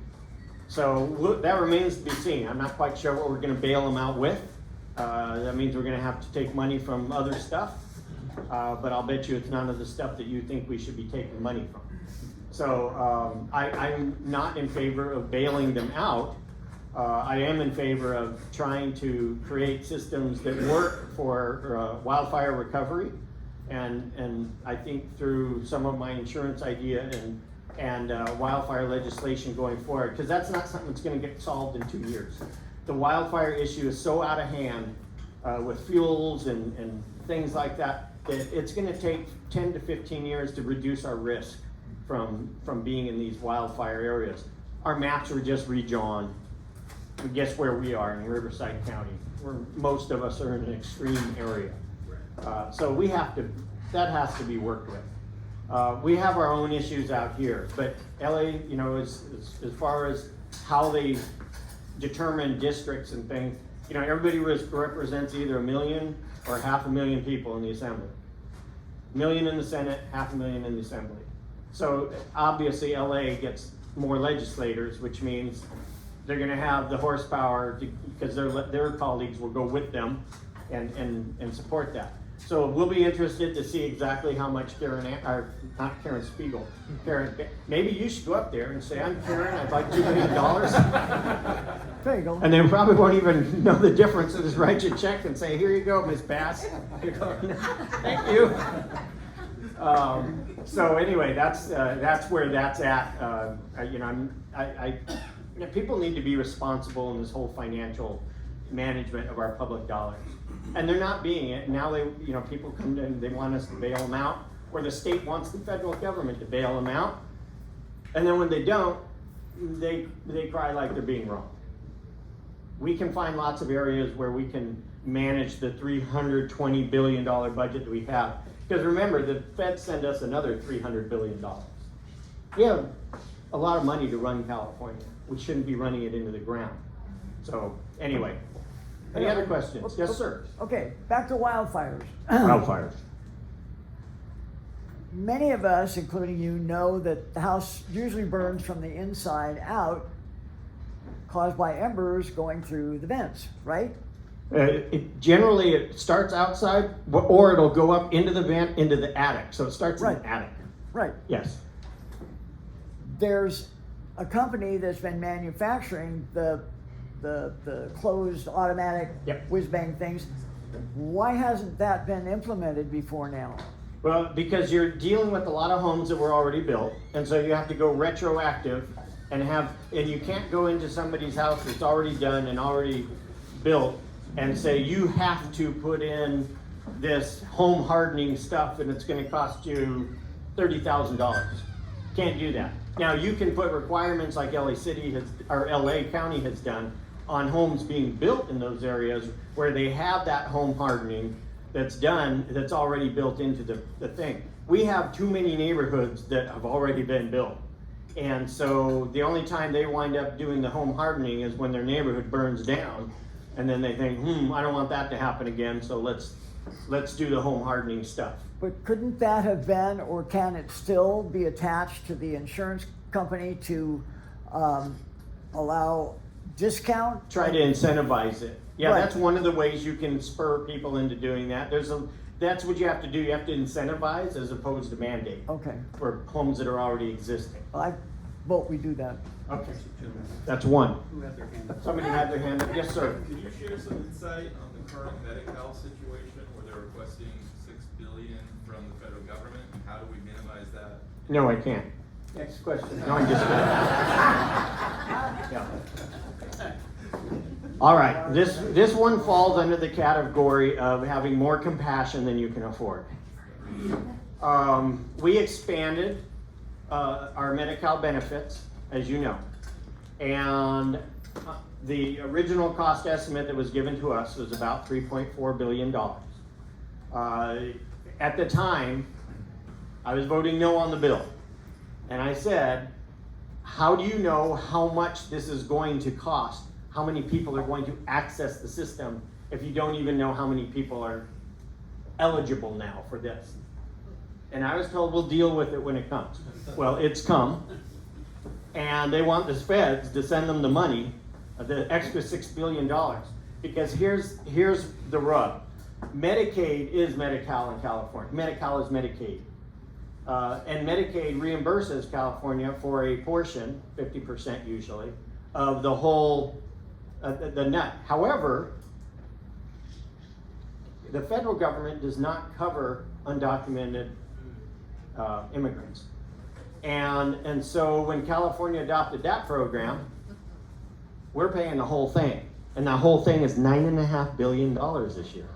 So that remains to be seen. I'm not quite sure what we're going to bail them out with. That means we're going to have to take money from other stuff, but I'll bet you it's none of the stuff that you think we should be taking money from. So I'm not in favor of bailing them out. I am in favor of trying to create systems that work for wildfire recovery, and I think through some of my insurance idea and wildfire legislation going forward, because that's not something that's going to get solved in 2 years. The wildfire issue is so out of hand with fuels and things like that that it's going to take 10 to 15 years to reduce our risk from being in these wildfire areas. Our maps were just redrawn. Guess where we are in Riverside County, where most of us are in an extreme area. So we have to, that has to be worked with. We have our own issues out here, but LA, as far as how they determine districts and things, everybody represents either 1 million or 500,000 people in the assembly. 1 million in the Senate, 500,000 in the assembly. So obviously LA gets more legislators, which means they're going to have the horsepower because their colleagues will go with them and support that. So we'll be interested to see exactly how much not Karen Spiegel, maybe you should go up there and say, I'm Karen, I'd like $2 million. There you go. And they probably won't even know the difference and just write you a check and say, here you go, Ms. Bass. Thank you. So anyway, that's where that's at. People need to be responsible in this whole financial management of our public dollars, and they're not being it. Now people come in, they want us to bail them out, or the state wants the federal government to bail them out, and then when they don't, they cry like they're being wrong. We can find lots of areas where we can manage the $320 billion budget that we have. Because remember, the Fed sent us another $300 billion. We have a lot of money to run California. We shouldn't be running it into the ground. So anyway, any other questions? Yes, sir. Okay, back to wildfires. Wildfires. Many of us, including you, know that the house usually burns from the inside out, caused by embers going through the vents, right? Generally, it starts outside, or it'll go up into the vent, into the attic. So it starts in the attic. Right. Yes. There's a company that's been manufacturing the closed automatic whiz bang things. Why hasn't that been implemented before now? Well, because you're dealing with a lot of homes that were already built, and so you have to go retroactive and you can't go into somebody's house that's already done and already built and say you have to put in this home hardening stuff and it's going to cost you $30,000. Can't do that. Now you can put requirements like LA County has done on homes being built in those areas where they have that home hardening that's done, that's already built into the thing. We have too many neighborhoods that have already been built. And so the only time they wind up doing the home hardening is when their neighborhood burns down. And then they think, I don't want that to happen again, so let's do the home hardening stuff. But couldn't that have been, or can it still be attached to the insurance company to allow discount? Try to incentivize it. Yeah, Right. That's one of the ways you can spur people into doing that. That's what you have to do. You have to incentivize as opposed to mandate. Okay. For homes that are already existing. I vote we do that. Okay. That's one. Who had their hand up? Somebody had their hand up. Yes, sir. Can you share some insight on the current Medi-Cal situation where they're requesting $6 billion from the federal government? How do we minimize that? No, I can't. Next question. No, I'm just kidding. Yeah. All right, this one falls under the category of having more compassion than you can afford. We expanded our Medi-Cal benefits, as you know, and the original cost estimate that was given to us was about $3.4 billion. At the time, I was voting no on the bill, and I said, how do you know how much this is going to cost? How many people are going to access the system if you don't even know how many people are eligible now for this? And I was told we'll deal with it when it comes. Well, it's come, and they want the feds to send them the money, the extra $6 billion, because here's the rub. Medicaid is Medi-Cal in California. Medi-Cal is Medicaid. And Medicaid reimburses California for a portion, 50% usually, of the whole the nut. However, the federal government does not cover undocumented immigrants. And so when California adopted that program, we're paying the whole thing. And that whole thing is $9.5 billion this year.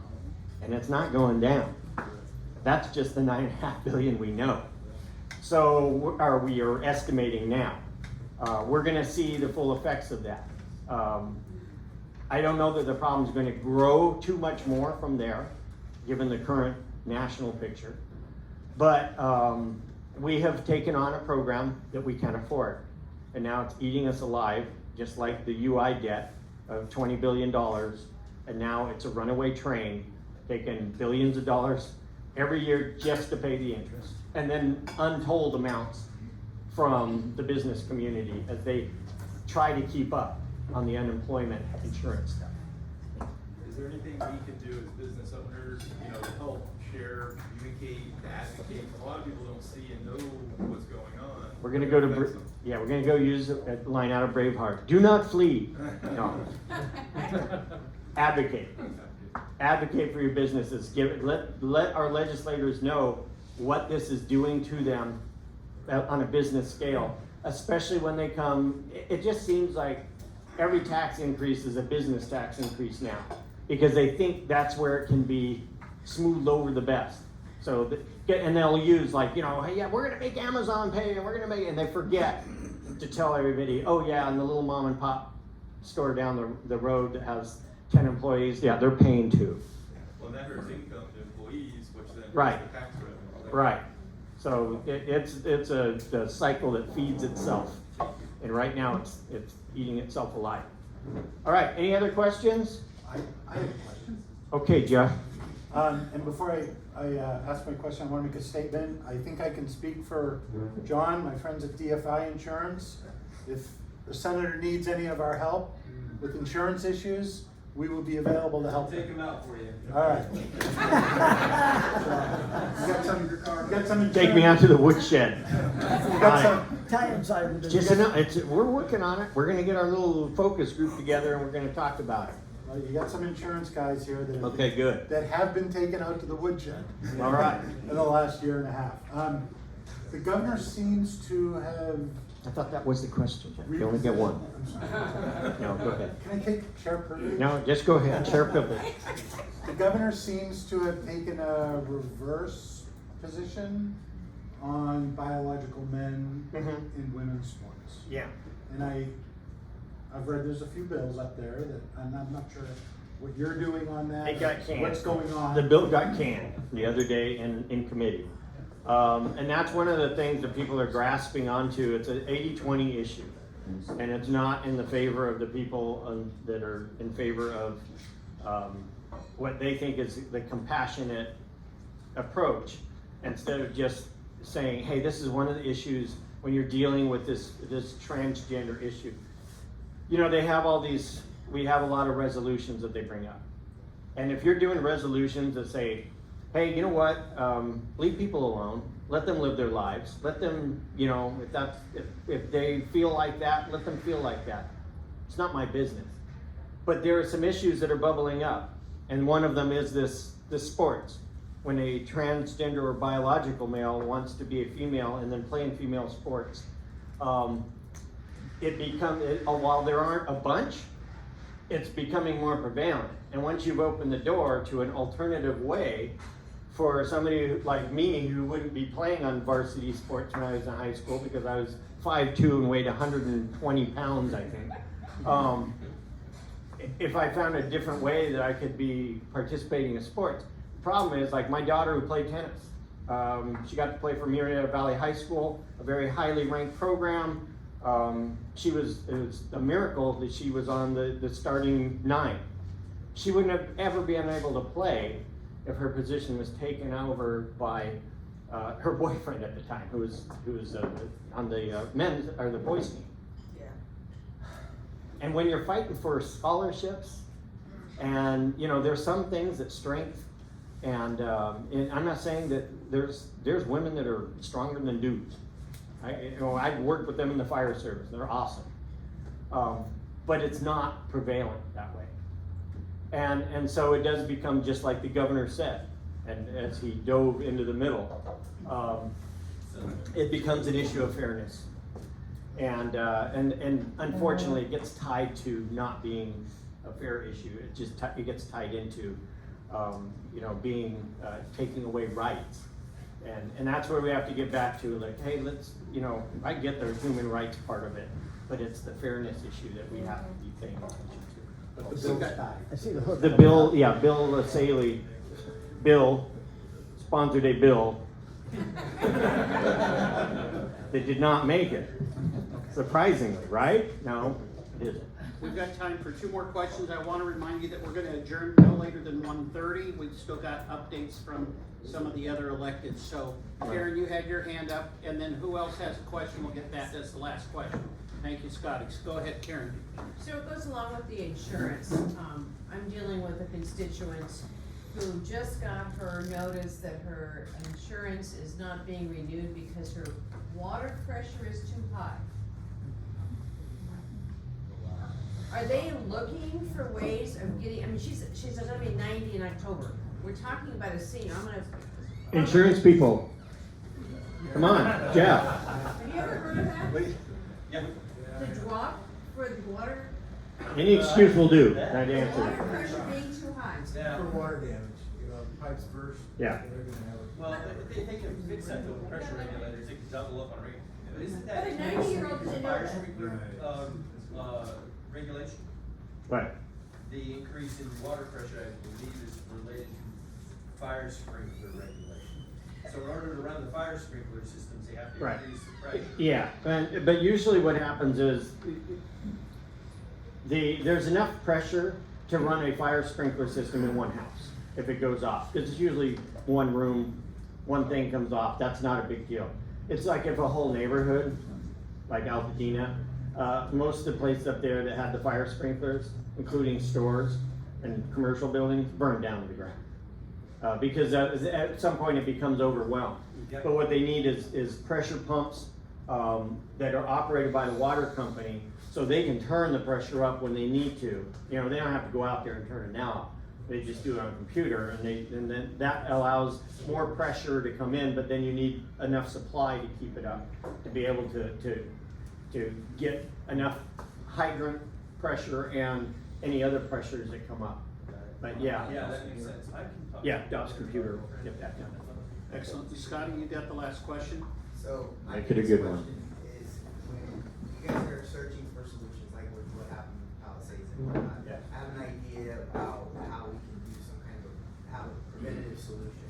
And it's not going down. That's just the $9.5 billion we know. So we are estimating now. We're gonna see the full effects of that. I don't know that the problem is going to grow too much more from there, given the current national picture. But we have taken on a program that we can afford. And now it's eating us alive, just like the UI debt of $20 billion. And now it's a runaway train, taking billions of dollars every year just to pay the interest. And then untold amounts from the business community as they try to keep up on the unemployment insurance stuff. Is there anything we can do as business owners, to help share, communicate, advocate? A lot of people don't see and know what's going on. We're gonna go we're gonna go use a line out of Braveheart. Do not flee. No. Advocate. Advocate for your businesses. Let our legislators know what this is doing to them on a business scale, especially when they come. It just seems like every tax increase is a business tax increase now, because they think that's where it can be smoothed over the best. So, and they'll use like, hey, yeah, we're gonna make Amazon pay, and we're gonna make, and they forget to tell everybody, oh yeah, and the little mom and pop store down the road that has 10 employees, yeah, they're paying too. Well, that hurts income to employees, which then hurts Right. the tax revenue. Right. So it's a cycle that feeds itself, and right now it's eating itself alive. All right. Any other questions? I have a question. Okay, Jeff. And before I ask my question, I want to make a statement. I think I can speak for John, my friends at DFI Insurance. If the senator needs any of our help with insurance issues, we will be available to help. Take them out for you. All right. You got some Take me out to the woodshed. You got some Italian side of the Just enough. We're working on it. We're going to get our little focus group together, and we're going to talk about it. You got some insurance guys here that have, Okay, good. that have been taken out to the woodshed. All right. In the last year and a half. The governor seems to have. I thought that was the question. You only get one. No, go ahead. Can I take chair privilege? No, just go ahead. Chair privilege. The governor seems to have taken a reverse position on biological men in women's sports. Yeah. And I've read there's a few bills up there that I'm not sure what you're doing on that. It got canned. What's going on? The bill got canned the other day in committee. And that's one of the things that people are grasping onto. It's an 80-20 issue. And it's not in the favor of the people that are in favor of what they think is the compassionate approach, instead of just saying, hey, this is one of the issues when you're dealing with this transgender issue. You know, we have a lot of resolutions that they bring up. And if you're doing resolutions that say, hey, you know what, leave people alone, let them live their lives, let them, you know, if they feel like that, let them feel like that. It's not my business. But there are some issues that are bubbling up, and one of them is this sports. When a transgender or biological male wants to be a female and then play in female sports, while there aren't a bunch, it's becoming more prevalent. And once you've opened the door to an alternative way for somebody like me who wouldn't be playing on varsity sports when I was in high school because I was 5'2" and weighed 120 pounds, I think. If I found a different way that I could be participating in sports. The problem is, like my daughter who played tennis, she got to play for Marietta Valley High School, a very highly ranked program. It was a miracle that she was on the starting 9. She wouldn't have ever been able to play if her position was taken over by her boyfriend at the time, who was on the men's or the boys team. And when you're fighting for scholarships, and you know, there's some things that strength, and I'm not saying that there's women that are stronger than dudes. I've worked with them in the fire service. They're awesome. But it's not prevalent that way. And so it does become just like the governor said, and as he dove into the middle, it becomes an issue of fairness. And unfortunately, it gets tied to not being a fair issue. It gets tied into being taking away rights, and that's where we have to get back to, like, hey, let's, I get the human rights part of it, but it's the fairness issue that we have to be paying attention to. But the bill's tied. I see the hook. The bill, Bill Saley, sponsored a bill that did not make it. Surprisingly, right? No, it isn't. We've got time for 2 more questions. I want to remind you that we're going to adjourn no later than 1:30. We've still got updates from some of the other electeds. So, Karen, you had your hand up, and then who else has a question? We'll get that as the last question. Thank you, Scotty. Go ahead, Karen. So it goes along with the insurance. I'm dealing with a constituent who just got her notice that her insurance is not being renewed because her water pressure is too high. Are they looking for ways of getting, I mean, she's gonna be 90 in October. We're talking about a senior. Insurance people, come on, Jeff. Have you ever heard of that? Yeah. The drop for the water? Any excuse will do. That answer. Water pressure being too high. Yeah. For water damage, pipes burst. Yeah. Well, they can fix that with pressure regulators, they can double up on rate. Isn't that? But a 90-year-old doesn't know fire that. sprinkler, regulation? Right. The increase in water pressure, I believe, is related to fire sprinkler regulation. So in order to run the fire sprinkler systems, they have to increase the pressure. Yeah, but usually what happens is there's enough pressure to run a fire sprinkler system in one house if it goes off. It's usually one room, one thing comes off. That's not a big deal. It's like if a whole neighborhood, like Altadena, most of the places up there that have the fire sprinklers, including stores and commercial buildings, burn down to the ground. Because at some point it becomes overwhelmed. But what they need is pressure pumps that are operated by the water company, so they can turn the pressure up when they need to. You know, they don't have to go out there and turn it down. They just do it on a computer, and then that allows more pressure to come in, but then you need enough supply to keep it up, to be able to get enough hydrant pressure and any other pressures that come up. But yeah. Yeah, that makes sense. I can talk. Yeah, Dot's computer, get that done. Excellent. Scotty, you got the last question? So my Make it a good biggest one. question is when you guys are searching for solutions, like with what happened with Palisades and whatnot, have an idea about how we can do some kind of preventative solution.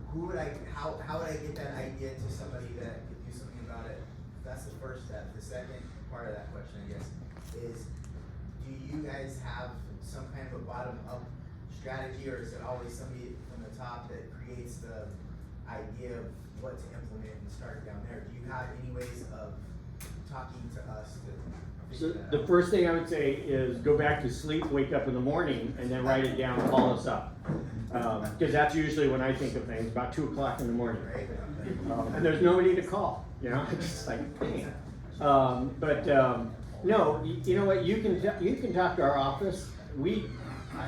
How would I get that idea to somebody that could do something about it? That's the first step. The second part of that question, I guess, is do you guys have some kind of a bottom-up strategy, or is it always somebody from the top that creates the idea of what to implement and start down there? Do you have any ways of talking to us to So figure that the out? first thing I would say is go back to sleep, wake up in the morning, and then write it down, call us up. Because that's usually when I think of things, about 2 o'clock in the morning. And there's nobody to call, you know, it's just like, dang. No, you know what, you can talk to our office.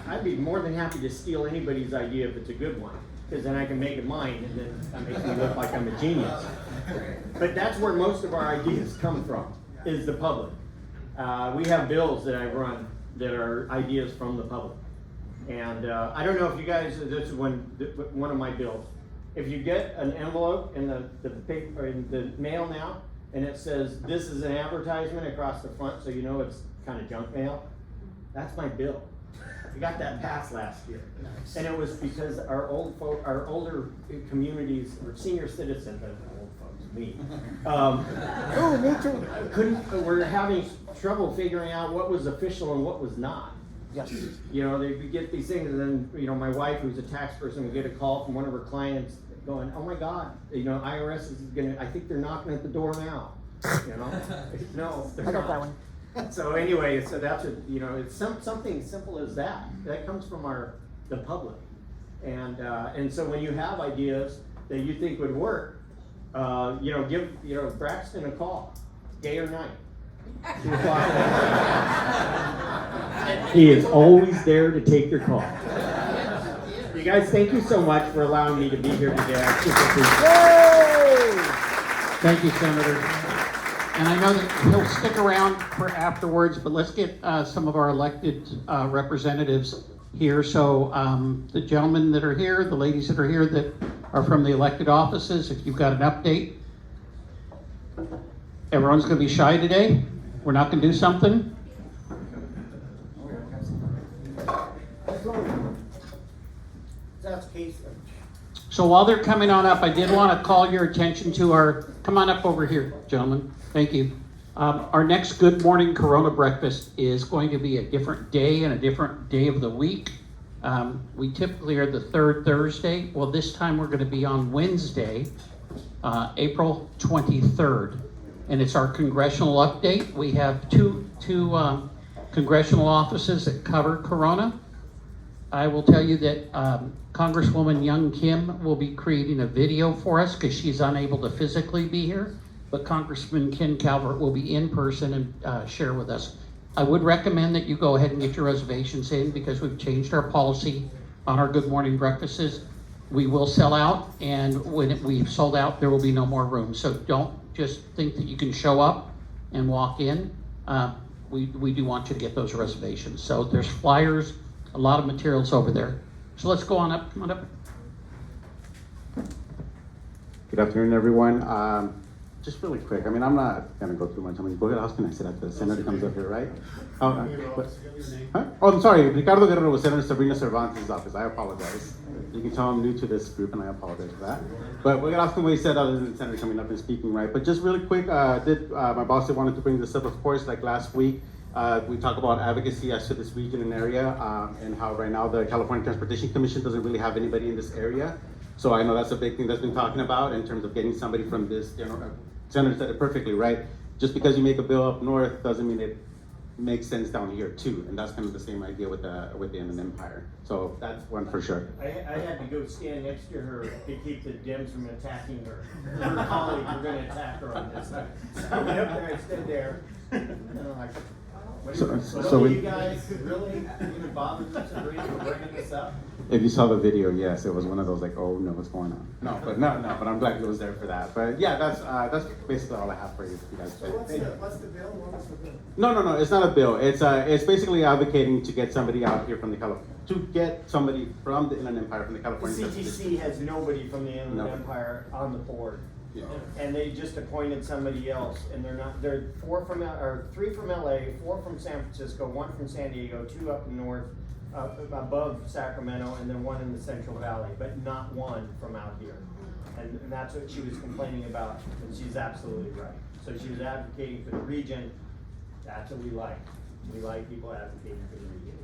I'd be more than happy to steal anybody's idea if it's a good one, because then I can make it mine, and then that makes me look like I'm a genius. But that's where most of our ideas come from, is the public. We have bills that I run that are ideas from the public. And I don't know if you guys, this is one of my bills. If you get an envelope in the paper, or in the mail now, and it says, this is an advertisement across the front, so you know it's kind of junk mail, that's my bill. We got that passed last year. Nice. And it was because our older communities, or senior citizens, old folks, me. Me too. We're having trouble figuring out what was official and what was not. Yes. You know, they get these things, and then, you know, my wife, who's a tax person, would get a call from one of her clients going, oh my God, you know, IRS is gonna, I think they're knocking at the door now. You know, no, they're I got not. that one. So anyway, so that's a, you know, it's something simple as that. That comes from the public. And so when you have ideas that you think would work, you know, give, you know, Braxton a call, day or night. 2 o'clock. He is always there to take your call. You guys, thank you so much for allowing me to be here today. I super appreciate it. Thank you, Senator. And I know that he'll stick around for afterwards, but let's get some of our elected representatives here. So the gentlemen that are here, the ladies that are here that are from the elected offices, if you've got an update. Everyone's going to be shy today. We're not going to do something. So while they're coming on up, I did want to call your attention to our, come on up over here, gentlemen. Thank you. Our next Good Morning Corona breakfast is going to be a different day and a different day of the week. We typically are the third Thursday. Well, this time we're going to be on Wednesday, April 23rd. And it's our congressional update. We have two congressional offices that cover Corona. I will tell you that Congresswoman Young Kim will be creating a video for us because she's unable to physically be here. But Congressman Ken Calvert will be in person and share with us. I would recommend that you go ahead and get your reservations in because we've changed our policy on our Good Morning breakfasts. We will sell out, and when we've sold out, there will be no more room. So don't just think that you can show up and walk in. We do want you to get those reservations. So there's flyers, a lot of materials over there. So let's go on up, come on up. Good afternoon, everyone. Just really quick, I mean, I'm not gonna go through much. I mean, what else can I say that the senator comes up here, right? Huh? Oh, I'm sorry, Ricardo Guerrero with Senator Sabrina Cervantes' office. I apologize. You can tell I'm new to this group, and I apologize for that. But what else can we say other than the senator coming up and speaking, right? But just really quick, my boss wanted to bring this up, of course, like last week. We talk about advocacy as to this region and area, and how right now the California Transportation Commission doesn't really have anybody in this area. So I know that's a big thing that's been talking about in terms of getting somebody from this, Senator said it perfectly, right? Just because you make a bill up north doesn't mean it makes sense down here too, and that's kind of the same idea with the Inland Empire. So that's one for sure. I had to go stand next to her to keep the Dems from attacking her. Her colleagues were going to attack her on this. So I went up there, I stood there, and I'm like, So you guys really even bother Sabrina for bringing this up? If you saw the video, yes, it was one of those like, oh no, what's going on? No, but I'm glad it was there for that. But yeah, that's basically all I have for you guys. So what's the bill? What was the bill? No, it's not a bill. It's basically advocating to get somebody out here from the Inland Empire from the The California. CTC has nobody from the Inland Empire on the board. Yeah. And they just appointed somebody else, and they're 3 from LA, 4 from San Francisco, 1 from San Diego, 2 up north, above Sacramento, and then 1 in the Central Valley, but not 1 from out here. And that's what she was complaining about, and she's absolutely right. So she was advocating for the region. That's what we like. We like people advocating for the region.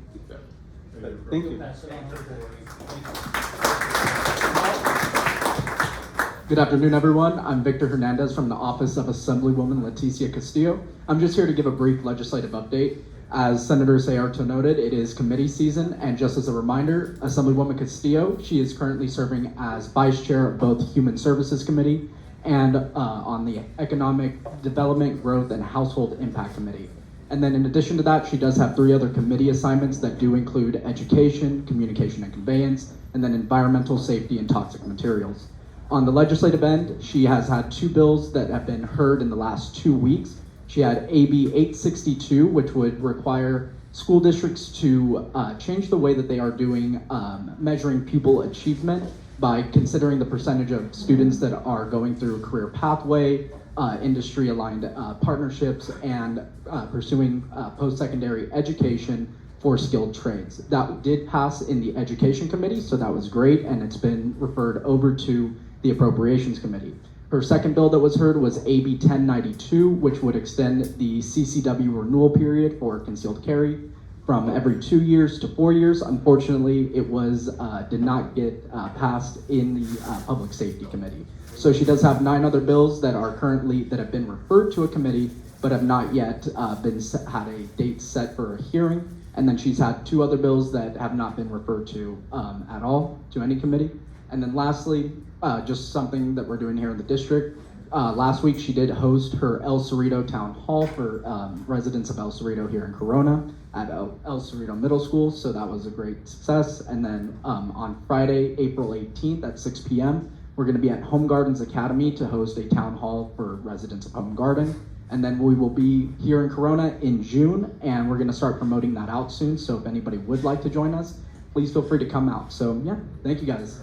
Thank you. Good afternoon, everyone. I'm Victor Hernandez from the Office of Assemblywoman Leticia Castillo. I'm just here to give a brief legislative update. As Senator Seyarto noted, it is committee season, and just as a reminder, Assemblywoman Castillo, she is currently serving as Vice Chair of both Human Services Committee and on the Economic Development, Growth, and Household Impact Committee. And then in addition to that, she does have 3 other committee assignments that do include Education, Communication and Conveyance, and then Environmental Safety and Toxic Materials. On the legislative end, she has had 2 bills that have been heard in the last 2 weeks. She had AB 862, which would require school districts to change the way that they are doing measuring pupil achievement by considering the percentage of students that are going through a career pathway, industry-aligned partnerships, and pursuing post-secondary education for skilled trades. That did pass in the Education Committee, so that was great, and it's been referred over to the Appropriations Committee. Her second bill that was heard was AB 1092, which would extend the CCW renewal period for concealed carry from every 2 years to 4 years. Unfortunately, it did not get passed in the Public Safety Committee. So she does have 9 other bills that have been referred to a committee, but have not yet had a date set for a hearing. And then she's had 2 other bills that have not been referred to at all to any committee. And then lastly, just something that we're doing here in the district. Last week, she did host her El Cerrito Town Hall for residents of El Cerrito here in Corona at El Cerrito Middle School, so that was a great success. And then on Friday, April 18th at 6 p.m., we're gonna be at Home Gardens Academy to host a town hall for residents of Home Garden. And then we will be here in Corona in June, and we're gonna start promoting that out soon, so if anybody would like to join us, please feel free to come out. So yeah, thank you guys.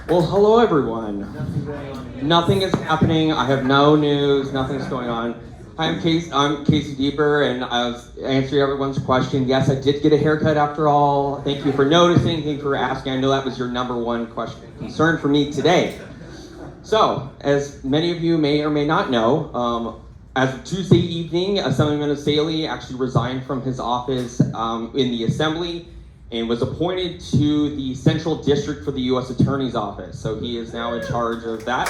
Well, hello everyone. Nothing is happening. I have no news. Nothing's going on. Hi, I'm Casey Deeper, and I was answering everyone's question. Yes, I did get a haircut after all. Thank you for noticing. Thank you for asking. I know that was your #1 question, concern for me today. So, as many of you may or may not know, as of Tuesday evening, Assemblyman Saley actually resigned from his office in the Assembly and was appointed to the Central District for the U.S. Attorney's Office. So he is now in charge of that.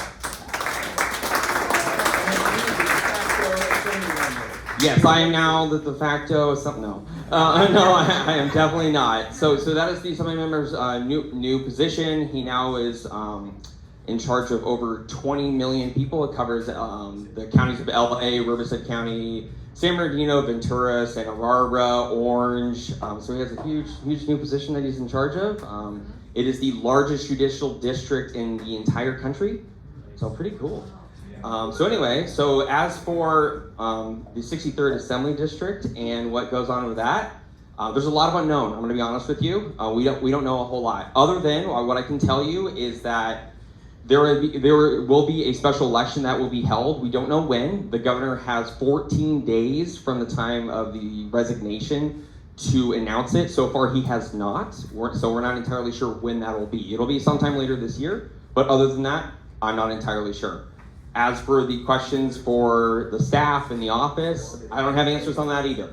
Yes, I am now the de facto something. No, I am definitely not. So that is the Assembly member's new position. He now is in charge of over 20 million people. It covers the counties of LA, Riverside County, San Bernardino, Ventura, Santa Barbara, Orange. So he has a huge new position that he's in charge of. It is the largest judicial district in the entire country. So pretty cool. So as for the 63rd Assembly District and what goes on with that, there's a lot of unknown. I'm going to be honest with you. We don't know a whole lot. Other than what I can tell you is that there will be a special election that will be held. We don't know when. The governor has 14 days from the time of the resignation to announce it. So far, he has not. So we're not entirely sure when that will be. It'll be sometime later this year. But other than that, I'm not entirely sure. As for the questions for the staff in the office, I don't have answers on that either.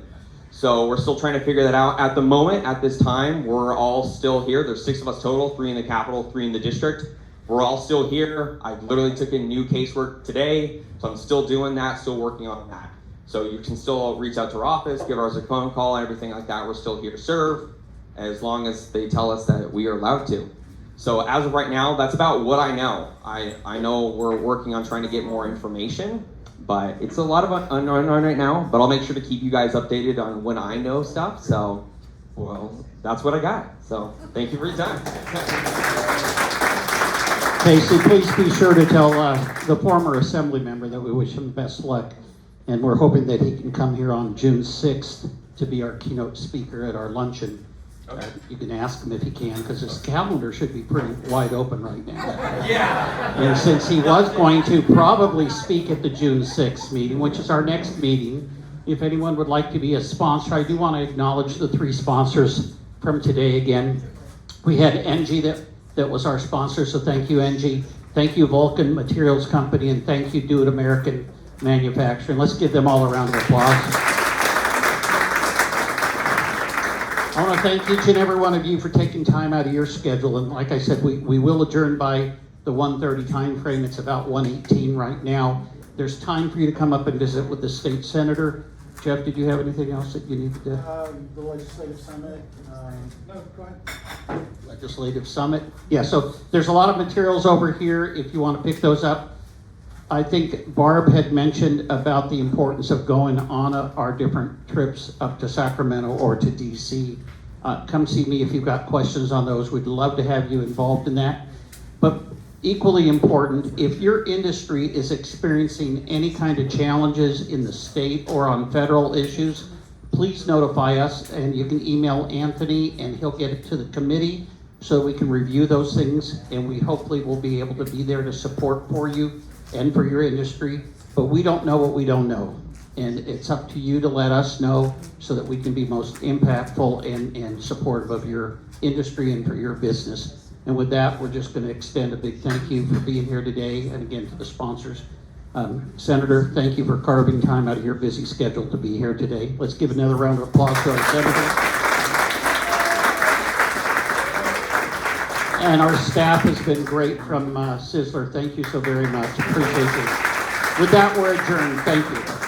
So we're still trying to figure that out. At the moment, at this time, we're all still here. There's 6 of us total, 3 in the Capitol, 3 in the district. we're all still here. I literally took in new casework today, so I'm still doing that, still working on that. So you can still reach out to our office, give us a phone call, and everything like that. We're still here to serve as long as they tell us that we are allowed to. So as of right now, that's about what I know. I know we're working on trying to get more information, but it's a lot of unknown right now, but I'll make sure to keep you guys updated on when I know stuff. So, well, that's what I got. So thank you for your time. Casey, please be sure to tell the former assembly member that we wish him the best luck. And we're hoping that he can come here on June 6th to be our keynote speaker at our luncheon. You can ask him if he can, because his calendar should be pretty wide open right now. Yeah. And since he was going to probably speak at the June 6th meeting, which is our next meeting, if anyone would like to be a sponsor, I do want to acknowledge the 3 sponsors from today again. We had NG that was our sponsor, so thank you, NG. Thank you, Vulcan Materials Company, and thank you, Do It American Manufacturing. Let's give them all a round of applause. I want to thank each and every one of you for taking time out of your schedule. And like I said, we will adjourn by the 1:30 time frame. It's about 1:18 right now. There's time for you to come up and visit with the state senator. Jeff, did you have anything else that you needed to? The legislative summit, no, go ahead. Legislative summit. Yeah, so there's a lot of materials over here if you want to pick those up. I think Barb had mentioned about the importance of going on our different trips up to Sacramento or to DC. Come see me if you've got questions on those. We'd love to have you involved in that. But equally important, if your industry is experiencing any kind of challenges in the state or on federal issues, please notify us, and you can email Anthony and he'll get it to the committee so we can review those things, and we hopefully will be able to be there to support for you and for your industry. But we don't know what we don't know, and it's up to you to let us know so that we can be most impactful and supportive of your industry and for your business. And with that, we're just going to extend a big thank you for being here today, and again to the sponsors. Senator, thank you for carving time out of your busy schedule to be here today. Let's give another round of applause to our senator. And our staff has been great from Sizzler. Thank you so very much. Appreciate it. With that, we're adjourned. Thank you.